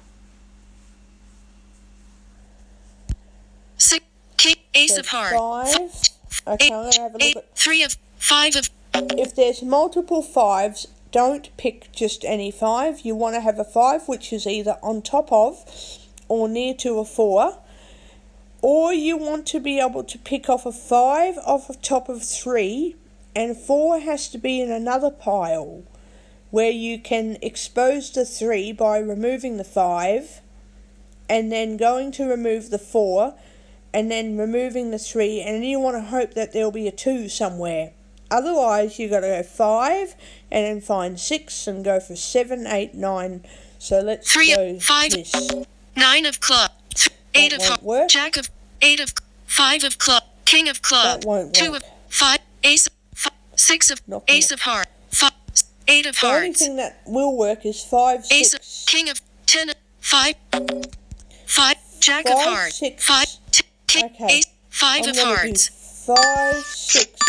6 King Ace So of hearts 5. Okay, I'm going to have a look 8 at... 3 of 5 of If there's multiple 5s, don't pick just any 5. You want to have a 5 which is either on top of or near to a 4. Or you want to be able to pick off a 5 off the top of 3, and 4 has to be in another pile where you can expose the 3 by removing the 5 and then going to remove the 4 and then removing the 3, and then you want to hope that there'll be a 2 somewhere. Otherwise you've got to go 5 and then find 6 and go for 7, 8, 9. So let's 3 go of 5, this. 9 of club, 8 of won't heart, work. Jack of 8 of 5 of club, King of club, That won't 2 work. of 5, Ace of 5, 6 of Knocking Ace it. of heart, 5, 8 of The only hearts, thing that will work is 5, 6. Ace of King of 10 of 5, 5 Jack of 5, hearts, 6. 5 King, Okay. Ace, 5 I'm of gonna do hearts. 5, 6.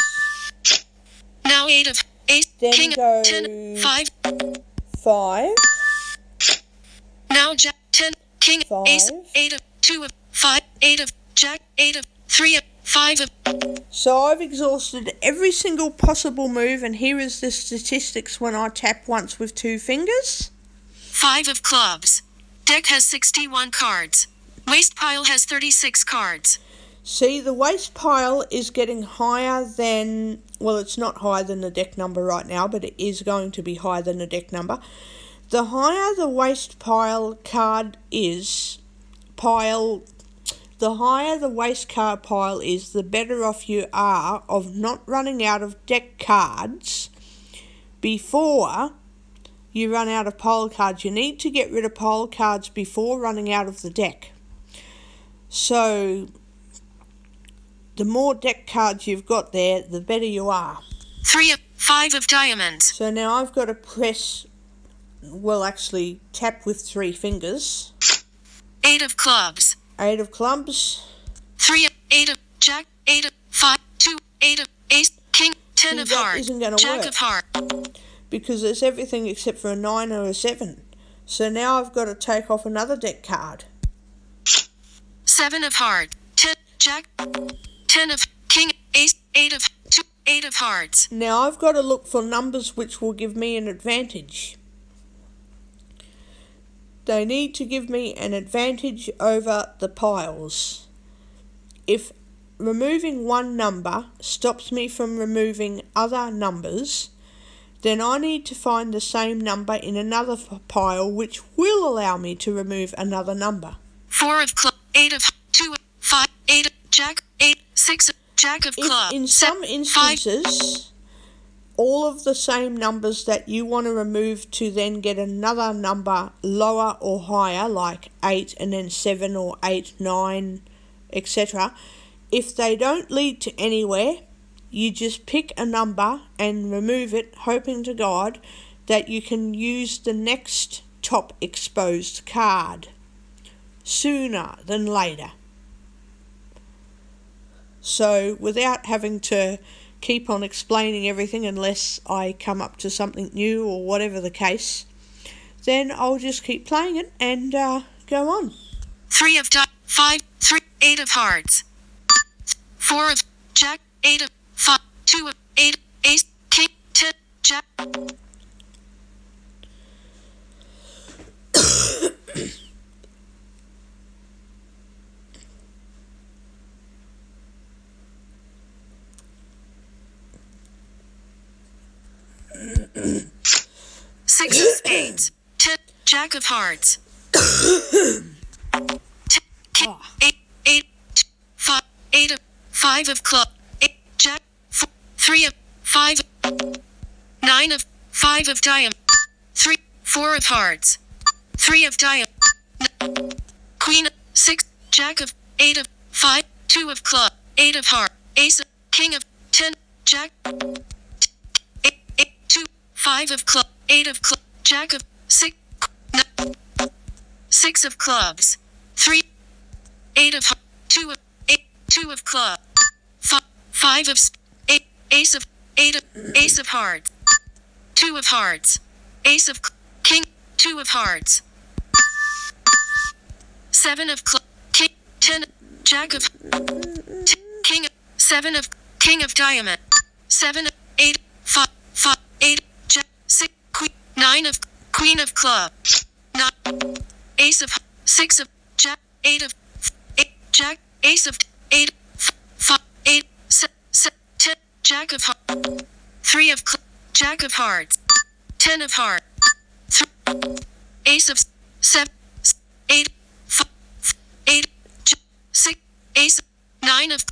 Now 8 of Ace, Then King go of 10, 5. 5. Now Jack 10, King, 5. Ace, 8 of 2 of 5, 8 of Jack, 8 of 3 of 5 of. So I've exhausted every single possible move, and here is the statistics when I tap once with 2 fingers. 5 of clubs. Deck has 61 cards. Waste pile has 36 cards. See, the waste pile is getting higher than, well, it's not higher than the deck number right now, but it is going to be higher than the deck number. The higher the waste pile card is, the higher the waste card pile is, the better off you are of not running out of deck cards before you run out of pile cards. You need to get rid of pile cards before running out of the deck. So the more deck cards you've got there, the better you are. 3 of 5 of diamonds. So now I've got to press, well, actually tap with 3 fingers. 8 of clubs. 8 of clubs. 3 of 8 of Jack, 8 of 5, 2, 8 of Ace, King, 10 See, of that hearts. isn't gonna Jack work. of heart. Because it's everything except for a 9 or a 7. So now I've got to take off another deck card. 7 of heart. 10 Jack, 10 of King, Ace, 8 of 2, 8 of hearts. Now I've got to look for numbers which will give me an advantage. They need to give me an advantage over the piles. If removing one number stops me from removing other numbers, then I need to find the same number in another pile which will allow me to remove another number. 4 of club, 8 of 2 of 5, 8 of Jack, 8, 6 of Jack of If club. in some instances, all of the same numbers that you want to remove to then get another number lower or higher, like 8 and then 7 or 8, 9, etc., if they don't lead to anywhere, you just pick a number and remove it, hoping to God that you can use the next top exposed card sooner than later. So without having to keep on explaining everything unless I come up to something new or whatever the case, then I'll just keep playing it and go on. 3 of 5, 3, 8 of hearts. 4 of Jack, 8 of 5, 2 of 8, Ace, King, 10, Jack. Six of spades. 10, Jack of hearts. 10, King, 8, 8, 5, 8 of 5 of club. 8, Jack, 4, 3 of 5, 9 of 5 of diamond. 3, 4 of hearts. 3 of diamond. Queen, 6, Jack of 8 of 5, 2 of club. 8 of heart. Ace of King of 10, Jack. 8, 8, 2, 5 of club. 8 of club. Jack of 6, 6 of clubs. 3, 8 of 2 of 8, 2 of club. 5 of 8, Ace of 8 of Ace of hearts. 2 of hearts. Ace of King. 2 of hearts. 7 of club. King. 10. Jack of King. 7 of King of diamond. 7 of 8. 5. 5. 8. Jack. 6. Queen. 9 of Queen of club, 9, Ace of 6 of Jack, 8 of 8, Jack, Ace of 8, 5, 8, 7, 10, Jack of hearts, 3 of Jack of hearts, 10 of hearts, Ace of 7, 8, 5, 8, 6, Ace of 9 of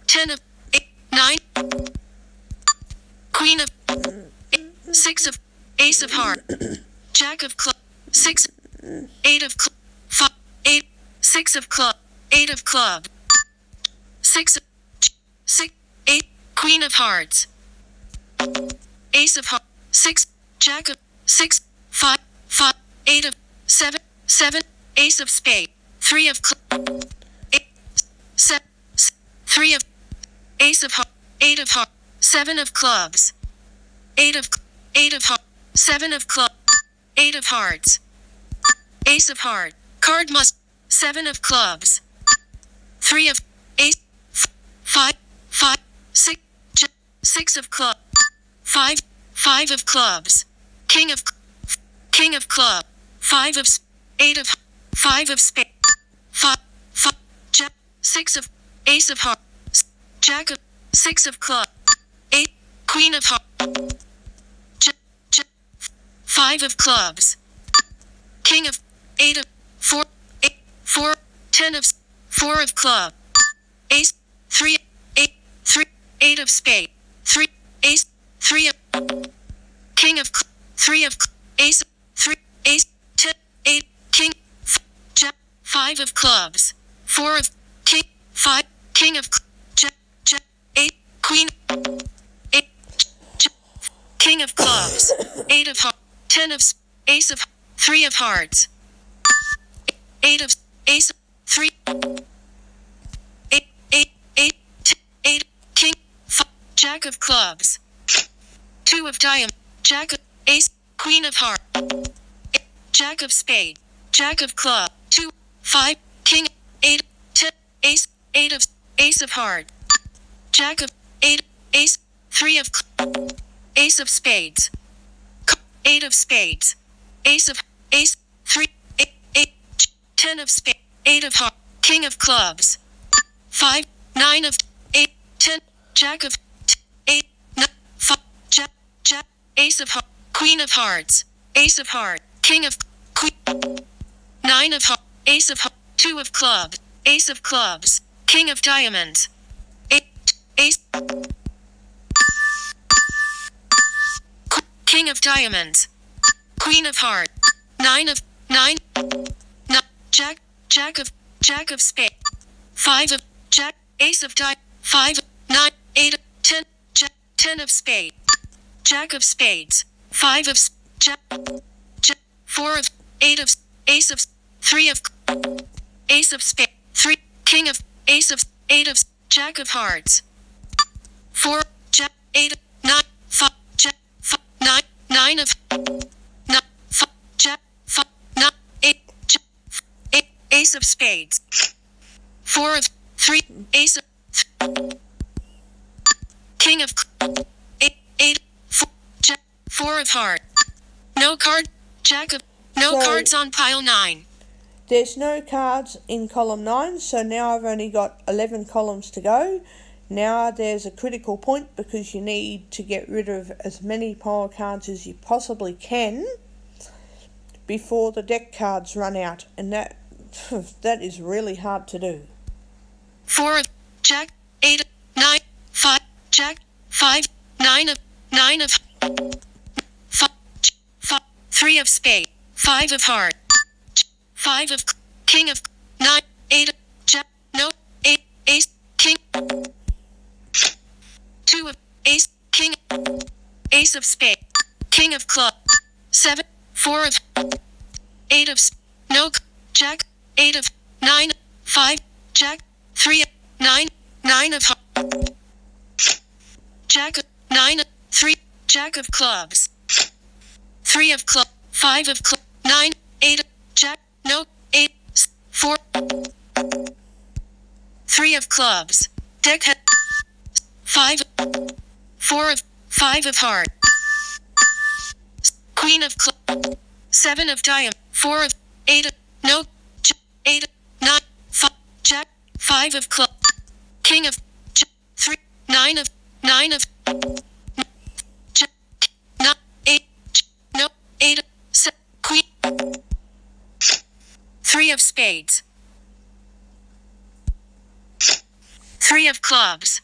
10 of 8, 9, Queen of 6 of Ace of heart, Jack of club, 6, 8 of club, 5, 8, 6 of club, 8 of club, 6, 6, 8, Queen of hearts, Ace of hearts, 6, Jack of 6, 5, 5, 8 of 7, 7, Ace of spade, 3 of club, 8, 7, 3 of Ace of heart, 8 of heart, 7 of clubs, 8 of heart, 7 of club, 8 of hearts, Ace of heart, card must, 7 of clubs, 3 of ace, 5, 5, 6, 6 of club, 5, 5 of clubs, king of club, 5 of 8 of 5 of spade, 5, 5, jack, 6 of ace of heart, jack of 6 of club, 8, queen of heart, 5 of clubs, king of 8 of 4, 8, 4, 10 of 4 of club, ace, 3, 8, 3, 8 of spade, 3, ace, 3 of king of 3 of ace, 3, ace, 10, 8, king, jack, 5 of clubs, 4 of king, 5, king of jack, 8, queen, 8, king of clubs, 8 of hearts, 10 of ace of 3 of hearts, 8 of ace, 3, 8, 8, 8, 8, king, 5, jack of clubs, 2 of diamond, jack of ace, queen of heart, jack of spade, jack of club, 2, 5, king, 8, 10, ace, 8 of ace of heart, jack of 8, ace, 3 of ace of spades, 8 of spades, ace of ace, 3, 8, 8, 10 of spades, 8 of heart, king of clubs, 5, 9 of 8, 10, jack of 8, 9, 5, jack, jack, ace of heart, queen of hearts, ace of heart, king of queen, 9 of heart, ace of heart, 2 of clubs, ace of clubs, king of diamonds, 8, ace, king of diamonds, queen of heart, 9 of 9, jack, jack of spade, 5 of jack, ace of diamond, 5, 9, 8, 10, jack, 10 of spade, jack of spades, 5 of jack, 4 of 8 of ace of 3 of ace of spade, 3, king of ace of 8 of jack of hearts, 4, jack, 8, 9, 5, jack, 5, 9, 9 of 9, 5, jack, 5, 9, 8, jack, 8, ace of spades, 4 of 3, ace of king of 8, 8, 4, jack, 4 of heart, no card, jack of, no cards on pile 9. There's no cards in column 9, so now I've only got 11 columns to go. Now there's a critical point because you need to get rid of as many pile cards as you possibly can before the deck cards run out, and that is really hard to do. 4 of jack, 8, 9, 5, jack, 5, 9 of 5, 5, 3 of spade, 5 of heart, 5 of king of 9, 8 of jack, no, 8, ace, king, 2 of ace, king, ace of spade, king of club, 7, 4 of 8 of no, jack, 8 of 9, 5, jack, 3 of 9, 9 of heart, jack of 9, 3, jack of clubs, 3 of club, 5 of club, 9, 8 of jack, no, 8, 4, 3 of clubs, deck head, 5, 4 of 5 of heart, Queen of clubs. 7 of diamonds. 4 of 8 of no. 8 of 9. 5. Jack. 5 of clubs. King of 3. 9 of 9 of. 8. No. 8 of 7. Queen. 3 of spades. 3 of clubs.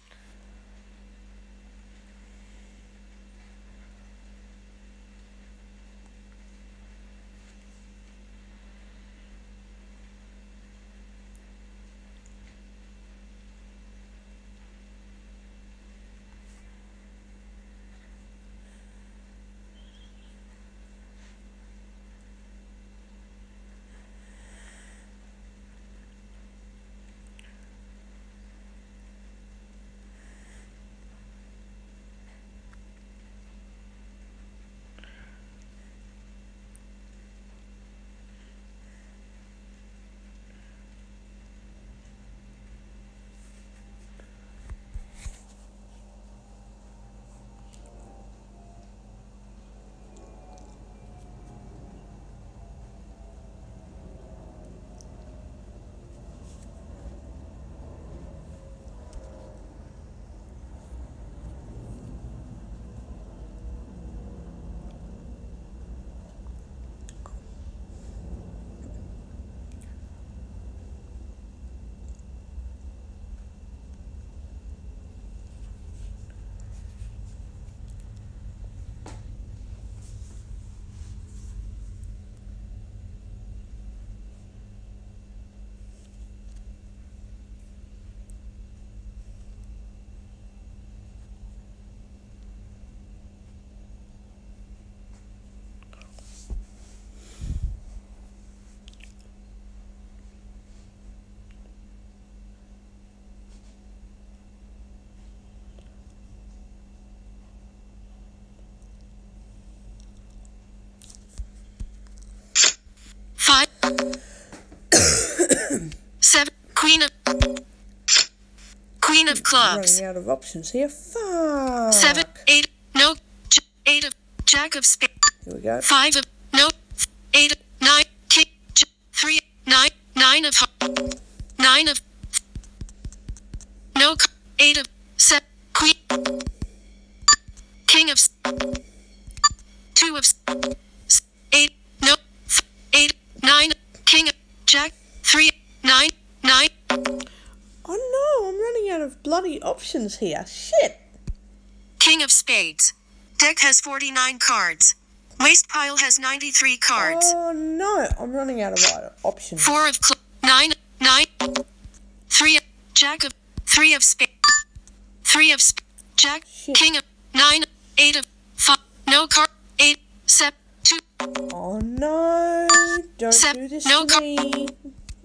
Seven. Queen of clubs. Running out of options here. Fuck. 7. 8. No. 8 of jack of spades. Here we go. 5 of no. 8 of 9. King. 3. 9. 9 of 9 of no. 8 of 7. Queen. King of 2 of 8. No. 8. 9. King of jack. 3. 9. 9. Oh no, I'm running out of bloody options here. Shit. King of spades. Deck has 49 cards. Waste pile has 93 cards. Oh no, I'm running out of options. 4 of 9. 9. 3 of jack of 3 of spades. 3 of jack. Shit. King of 9. 8 of 5. No card. 8. 7. 2. Oh no, don't do this No to me.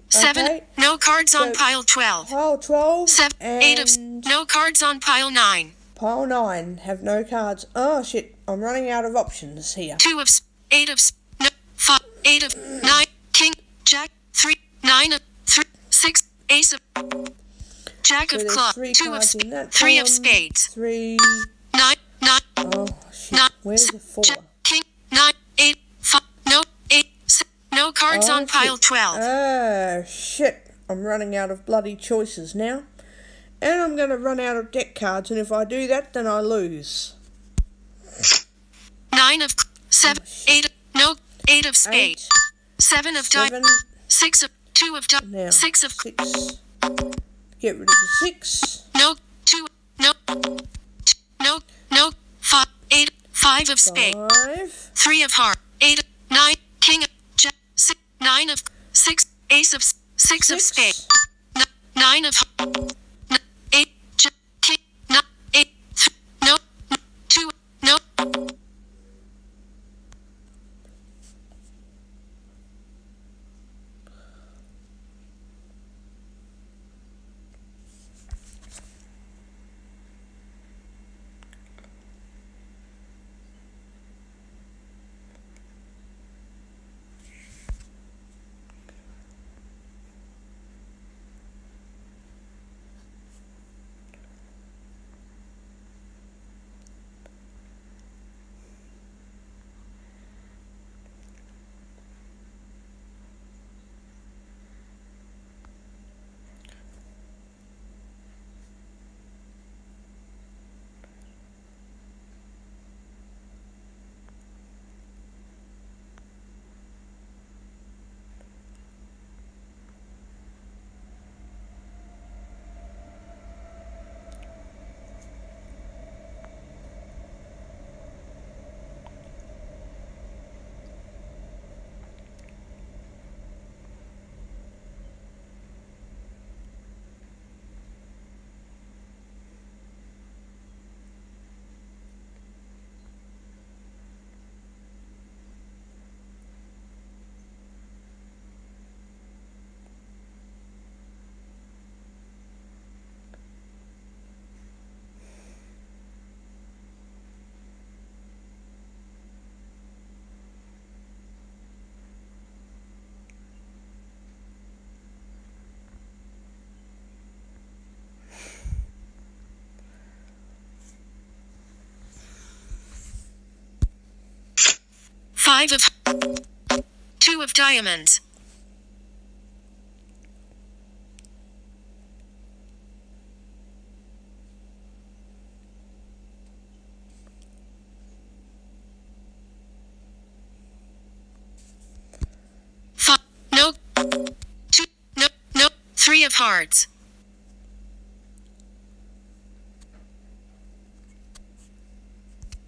7. Okay. No cards on So, pile 12. Pile 12 7. 8 of and no cards on pile 9. pile 9 have no cards. Oh shit, I'm running out of options here. 2 of 8 of no 5. 8 of 9. King. Jack. 3. 9 of 3. 6. Ace of jack So of there's clubs. 3 2 of cards in that 3 of column. spades. 3. 9. 9. Oh shit, 9. where's the 4? Jack. King. 9. 8. 5. No. 8. 6. No cards on pile 12. Oh shit, I'm running out of bloody choices now. And I'm going to run out of deck cards, and if I do that, then I lose. 9 of 7. Oh, 8 of no. 8 of spades. 8, 7 of 7, diamonds. 6 of 2 of now diamonds. 6 of 6. Get rid of the 6. no. 2. No. No. No. 5. 8. 5 of spades. 5. 3 of heart. 8 of 9. King of jack. 6. 9 of 6. Ace of 6 of spades. 9 of 8. Jack. King. 9. 8. 3. No. 2. No. 5 of 2 of diamonds. No. 2. No. 3 of hearts.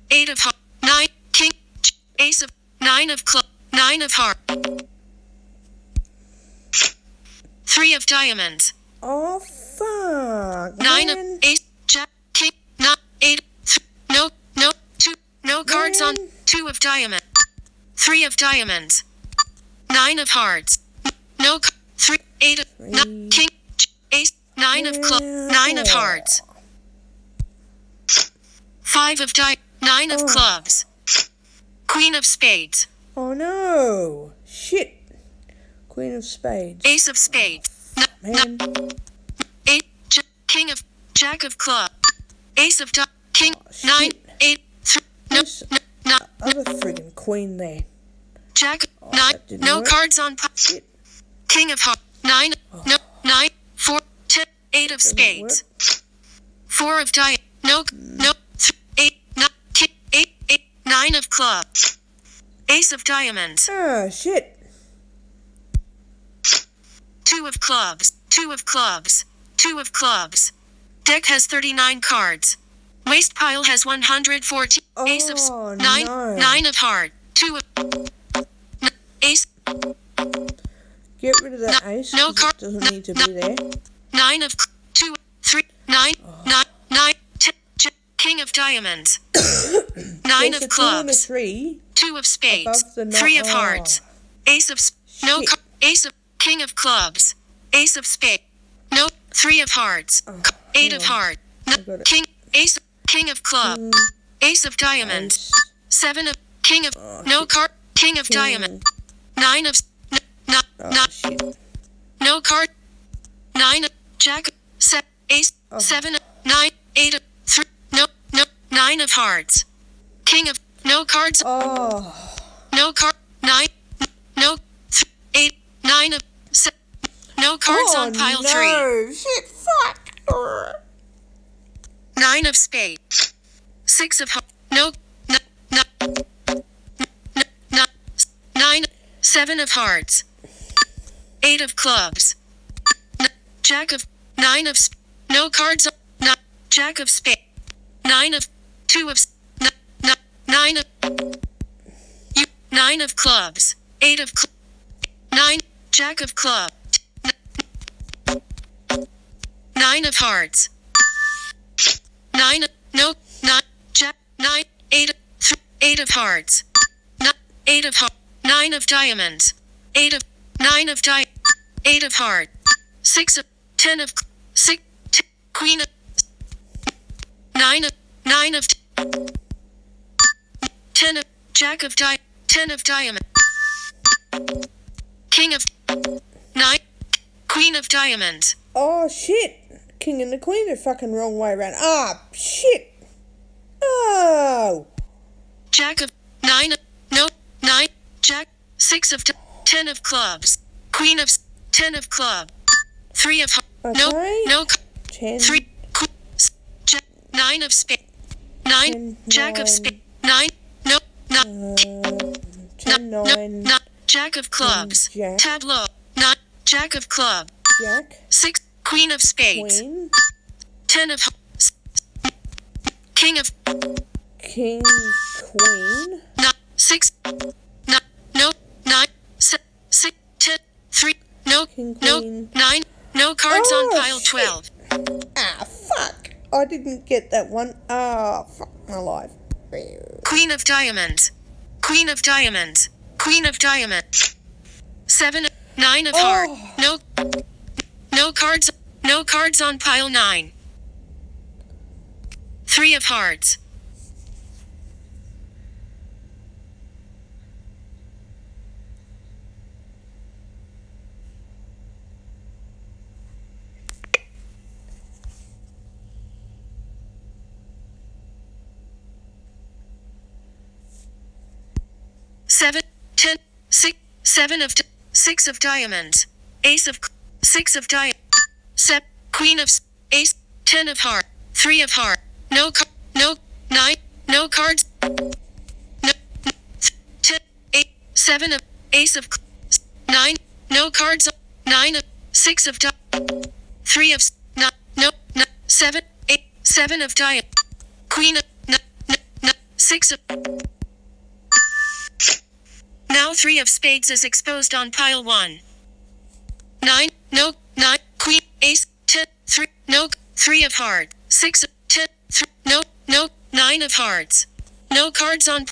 8 of hearts. 9. King. Ace of. 9 of clubs. 9 of hearts. 3 of diamonds. Oh, fuck. 9 man. of ace. Jack. King. 9. 8. No. 2. No cards on. 2 of diamond. 3 of diamonds. 9 of hearts. No. 3. 8 of. King. Ace. 9 of clubs. 9 of hearts. 5 of diamonds. 9 of clubs. Queen of spades. Oh, no. Shit. Queen of spades. Ace of spades. Man. 8. King of. Jack of clubs. Ace of king. shit. 9. 8. 3. No. Who's other friggin' queen there? Jack. Oh, 9. that didn't No work. cards on. Shit. King of hearts. 9. No. 9. 4. 10. 8 of Doesn't spades. 4 of diamonds. No. 8. 9. King. 8. 9 of clubs. Ace of diamonds. Ah, shit. 2 of clubs. 2 of clubs. 2 of clubs. Deck has 39 cards. Waste pile has 114. Ace of Oh, 9. no. 9 of heart. 2 of ace. Get rid of that ace. No 'cause card. it doesn't need to be there. 9 of 2. 3. 9. 9. 10. King of diamonds. 9 There's of a 2 and a clubs. 3. 2 of spades. Above the 3 of hearts. Ace of no Shit. ace of king of clubs. Ace of spades. No 3 of hearts. 8 of on. hearts. I got it. King ace king of club. Ace of diamonds. Ace. 7 of king of no card. King of diamond. 9 of Oh, shit. no card. 9 of jack. Ace. 7 of 9. 8 of 3. No 9 of hearts. King of no cards. Oh. No card. 9. No. 8. 9 of. No cards on pile 3. No. Shit, fuck. 9 of spades. 6 of no. 9. 7 of hearts. 8 of clubs. Jack of 9 of no cards. Jack of spades. 9 of 2 of 9 of 9 of clubs. 8 of 9. Jack of club. 9 of hearts. 9 of no 9 jack 9 8 of 8 of hearts. 8 of 9 of diamonds. 8 of 9 of 8 of heart. 6 of 10 of 6 queen of 9 of 10 of jack of 10 of diamond. King of 9 queen of diamonds. Oh, shit. King and the queen are fucking wrong way around. Ah, shit. Oh. Jack of 9 of no 9 jack 6 of 10 of clubs. Queen of 10 of club. 3 of Okay. no 10. 3 jack 9 of spade. 9 10, jack of 9. spade. 9 no 10, 9, jack of clubs. Jack. Tableau 9 jack of club. Jack, 6 queen of spades. queen, 10 of king of king, queen, 6 no 9 6 10 3 no King, no queen. 9 no cards Oh, on pile shit. 12. Ah, fuck. I didn't get that one. Ah, fuck my life. Queen of diamonds. Queen of diamonds. Queen of diamonds. 7 9 of heart. No cards. No cards on pile 9. 3 of hearts. Seven seven of, six of diamonds, ace of, six of diamonds, queen of, ace, 10 of heart, 3 of heart, no, no, 9, no cards, no, 10, 8, 7 of, ace of, 9, no cards, 9 of, 6 of diamonds, 3 of, no, no, 7, 8, 7 of diamonds, queen of, 6 of, now 3 of spades is exposed on pile 1. 9, no, 9, queen, ace, 10, 3, no, 3 of hearts, 6 of, 10, 3, no, no, 9 of hearts. No cards on.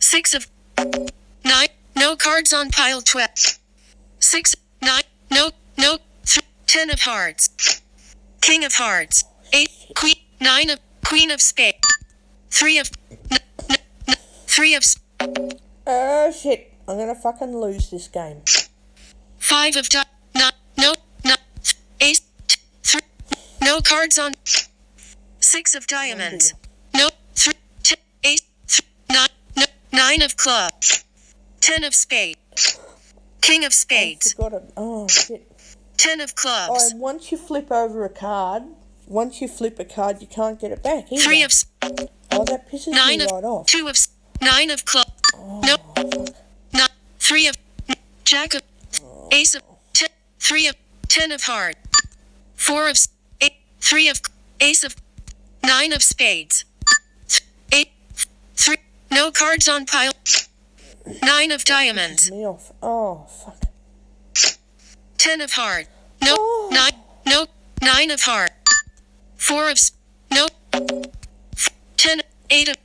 Six of 9, no cards on pile 12. 6, 9, no, 10 of hearts. King of hearts. 8, queen, 9 of, queen of spades. 3 of, 3 of. Oh shit, I'm gonna fucking lose this game. 5 of no, ace, 3, no cards on. 6 of diamonds. No, 3, 10, ace, 3, 9, no, 9 of clubs. 10 of spades. King of spades. I forgot it. Oh shit. 10 of clubs. Oh, once you flip over a card, once you flip a card, you can't get it back either. 3 of. Oh, that pisses 9 me of, right off. 2 of, 9 of clubs. Oh, No, fuck. 9, 3 of, jack of, ace of, 10, 3 of, 10 of heart. 4 of, 8, 3 of, ace of, 9 of spades. 8, 3, no cards on pile. 9 of diamonds. Me off. Oh, fuck. 10 of heart. No, Oh. 9, no, 9 of heart. 4 of, no, 10, 8 of,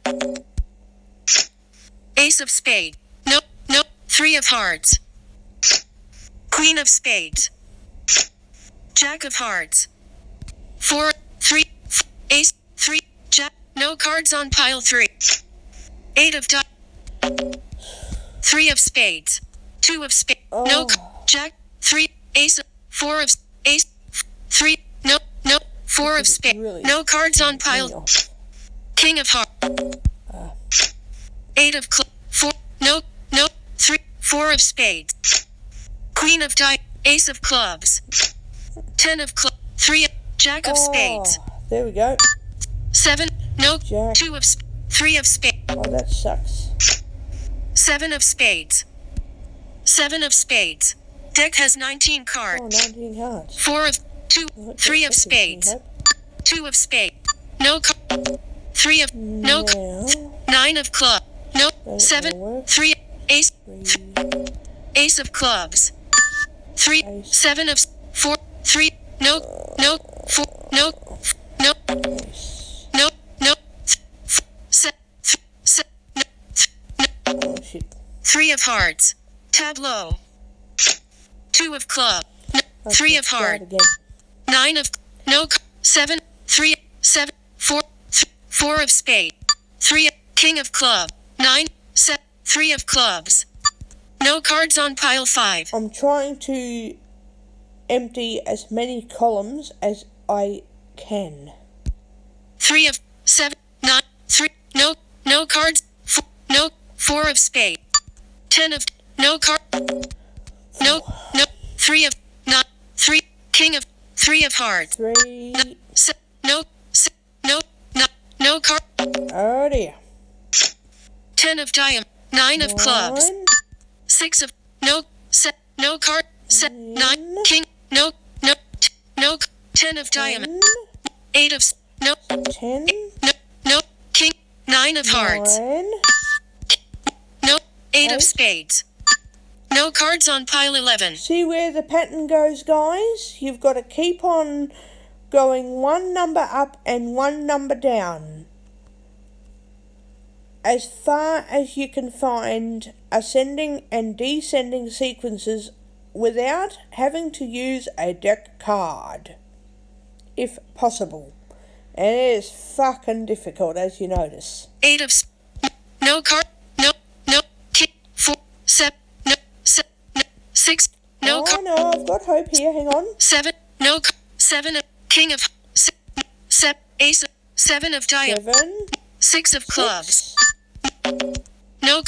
ace of spade. No, 3 of hearts. Queen of spades. Jack of hearts. 4, 3, ace, 3, No cards on pile 3. 8 of diamonds. 3 of spades. 2 of spades. No. Jack. 3. Ace. 4 of ace. 3. No. 4 of spades. Really no cards on pile. King of hearts. 8 of clubs. 4. No. 3. 4 of spades. Queen of diamonds. Ace of clubs. 10 of clubs. 3 of jack of spades. There we go. 7. No. Jack. 2 of 3 of spades. Oh, that sucks. 7 of spades. 7 of spades. Deck has 19 cards. Oh, 19 cards. 4 of 2. 3 of spades. 2 of spades. No card. 3 of no. Now, 9 of club. No. that 7. will work. 3 ace. 3, Ace of clubs. 3. Ace. 7 of 4. 3. No. 4. No. ace. No. Oh, shit. 3 of hearts. Tableau. 2 of club. No. 3 of Start heart. again. 9 of no. 7. 3. 7. 4. 4 of spade. 3 king of club. 9. 7. 3 of clubs. No cards on pile 5. I'm trying to empty as many columns as I can. 3 of 7. 9. 3. No cards. 4 of spade. 10 of no card. No. 3 of 9. 3. King of 3 of hearts. 3. No card. Oh dear. 10 of diamond. 9 of clubs. 9. 6 of no card. 9 king. No. 10 of diamond. 8 of no 10. king. 9 of hearts. 9. No 8 of Eight. spades. No cards on pile 11. See where the pattern goes, guys? You've got to keep on going one number up and one number down. As far as you can find ascending and descending sequences without having to use a deck card, if possible. And it is fucking difficult, as you notice. 8 of no card. No king. 4 7 no 6 no Oh card. no, I've got hope here, hang on. 7 no 7 of king of 7 ace of 7 of diamond. 7. 6 of clubs. 6. No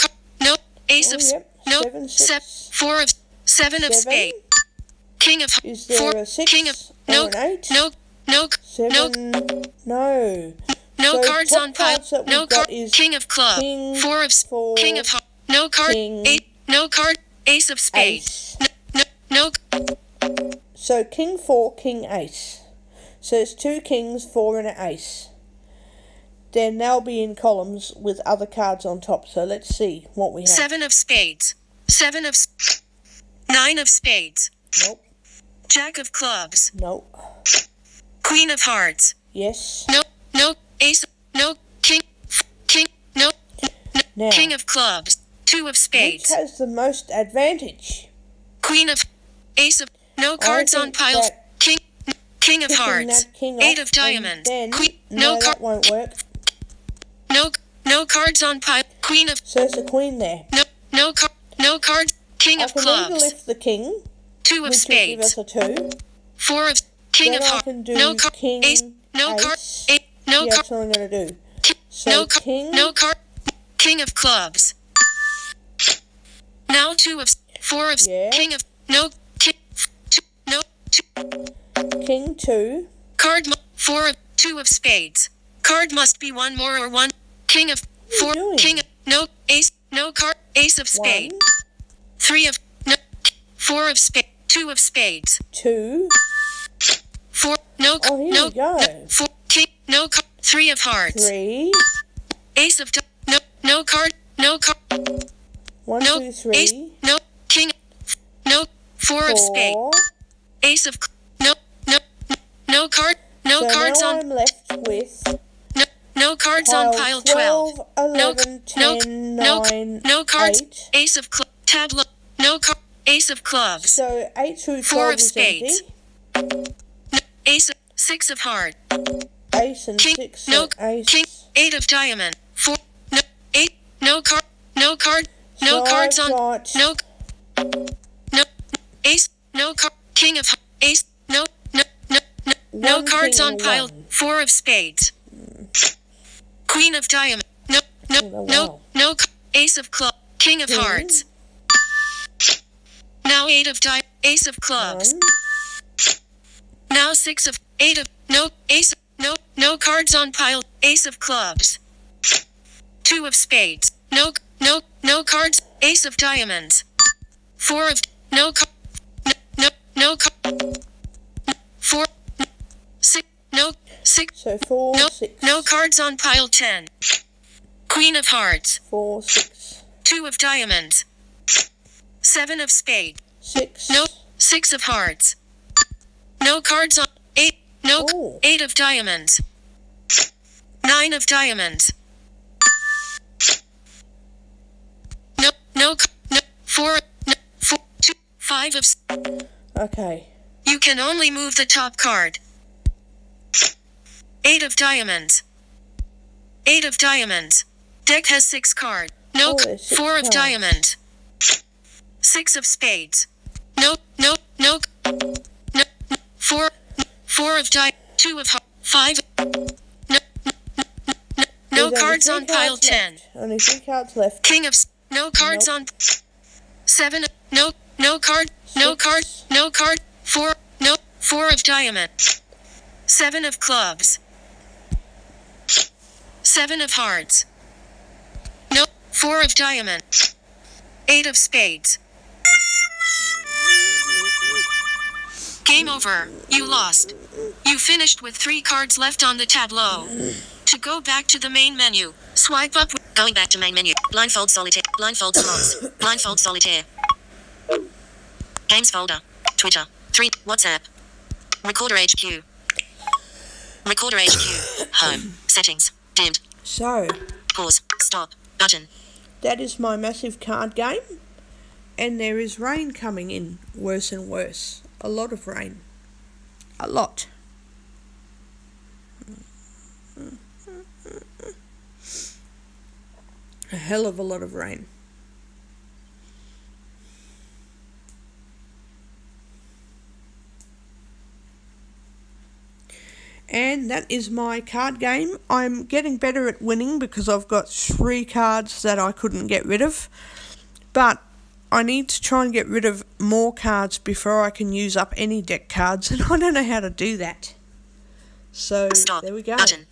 ace of Oh, yep. no 7, 6. 4 of 7 of 7. spade. King of Is there 4 a 6 king of or no an 8? no 7. No. No So cards top on pile. cards that No we've got card. is King of club. king, 4 of 4, king of heart. No card. king, 8. No card. Ace of spades. ace. No. So king, 4, king, ace. So it's 2 kings, 4 and an ace. Then they'll be in columns with other cards on top. So let's see what we have. 7 of spades. 7 of 9 of spades. Nope. Jack of clubs. Nope. Queen of hearts. Yes. No ace. No king. No Now, king of clubs. 2 of which spades. has the most advantage? Queen of ace of no cards on think pile. that King of Picking hearts. that king 8 off of diamonds. and then, Queen. no, No that card. won't work. No cards on pile. Queen of So it's a queen there. no cards. King I of can either clubs. lift the king, 2 of which will give spades. us a 2. 4 of king Then of I hearts. can do No card. king, Ace. No ace. card. No Yeah, card. that's what I'm going to do. So No king, no card. King of clubs. Now 2 of 4 of Yeah. king of no king. 2 no 2 king 2, card 4 of 2 of spades. Card must be one more or one. King of you 4. doing? King of no ace. No card. Ace of 1, spades. 3 of no 4 of spades. 2 of spades. 2. 4 no Oh, here no we go. 4 king no card. 3 of hearts. 3, Ace of no card. No card. 1, No 2, 3, ace. No king. No 4 of spades. 4. Ace of no card. No So cards now on I'm left with no cards on pile 12. 11, No 10, no 9, no cards. 8. Ace of tableau. No card. Ace of clubs. So 8 through 12 4 of is spades. empty. Ace of 6 of heart. ace and king, 6, no, so ace. king, 8 of diamond, 4, no, 8, no card, no card, no So cards I've on, got no, ace, no card, king of, ace, no one cards king on and a pile, 1. 4 of spades, queen of diamond, wow. no, ace of club, king of hearts, now 8 of ace of clubs, 1, now 6 of, 8 of, no, ace, no cards on pile, ace of clubs, 2 of spades, no cards, ace of diamonds, 4 of, no, 4, 6, no, 6, so 4, 6. no cards on pile 10, queen of hearts, 4, 6. 2 of diamonds, 7 of spades, 6. no, 6 of hearts, no cards on, 8, Oh. 8 of diamonds, 9 of diamonds, no, 4, 2, 5 of, Okay. you can only move the top card, 8 of diamonds, 8 of diamonds, deck has 6 cards, no, Oh, there's 6 4 of cards. diamonds, 6 of spades, no, 4 of 2 of 5, no There's cards only on 3 pile cards 10, left. Only 3 cards left. king of, no cards Nope. on 7, no card, 4, 4 of diamond, 7 of clubs, 7 of hearts, no, 4 of diamond, 8 of spades. Game over. You lost. You finished with 3 cards left on the tableau. To go back to the main menu, swipe up. Going back to main menu. Blindfold solitaire. Blindfold slots. Blindfold solitaire. Games folder. Twitter. 3. WhatsApp. Recorder HQ. Recorder HQ. Home. Settings. Dimmed. So, Pause. Stop. Button. that is my massive card game. And there is rain coming in worse and worse. A lot of rain. A lot. A hell of a lot of rain. And that is my card game. I'm getting better at winning because I've got 3 cards that I couldn't get rid of. But I need to try and get rid of more cards before I can use up any deck cards, and I don't know how to do that. So, Stop. there we go. Button.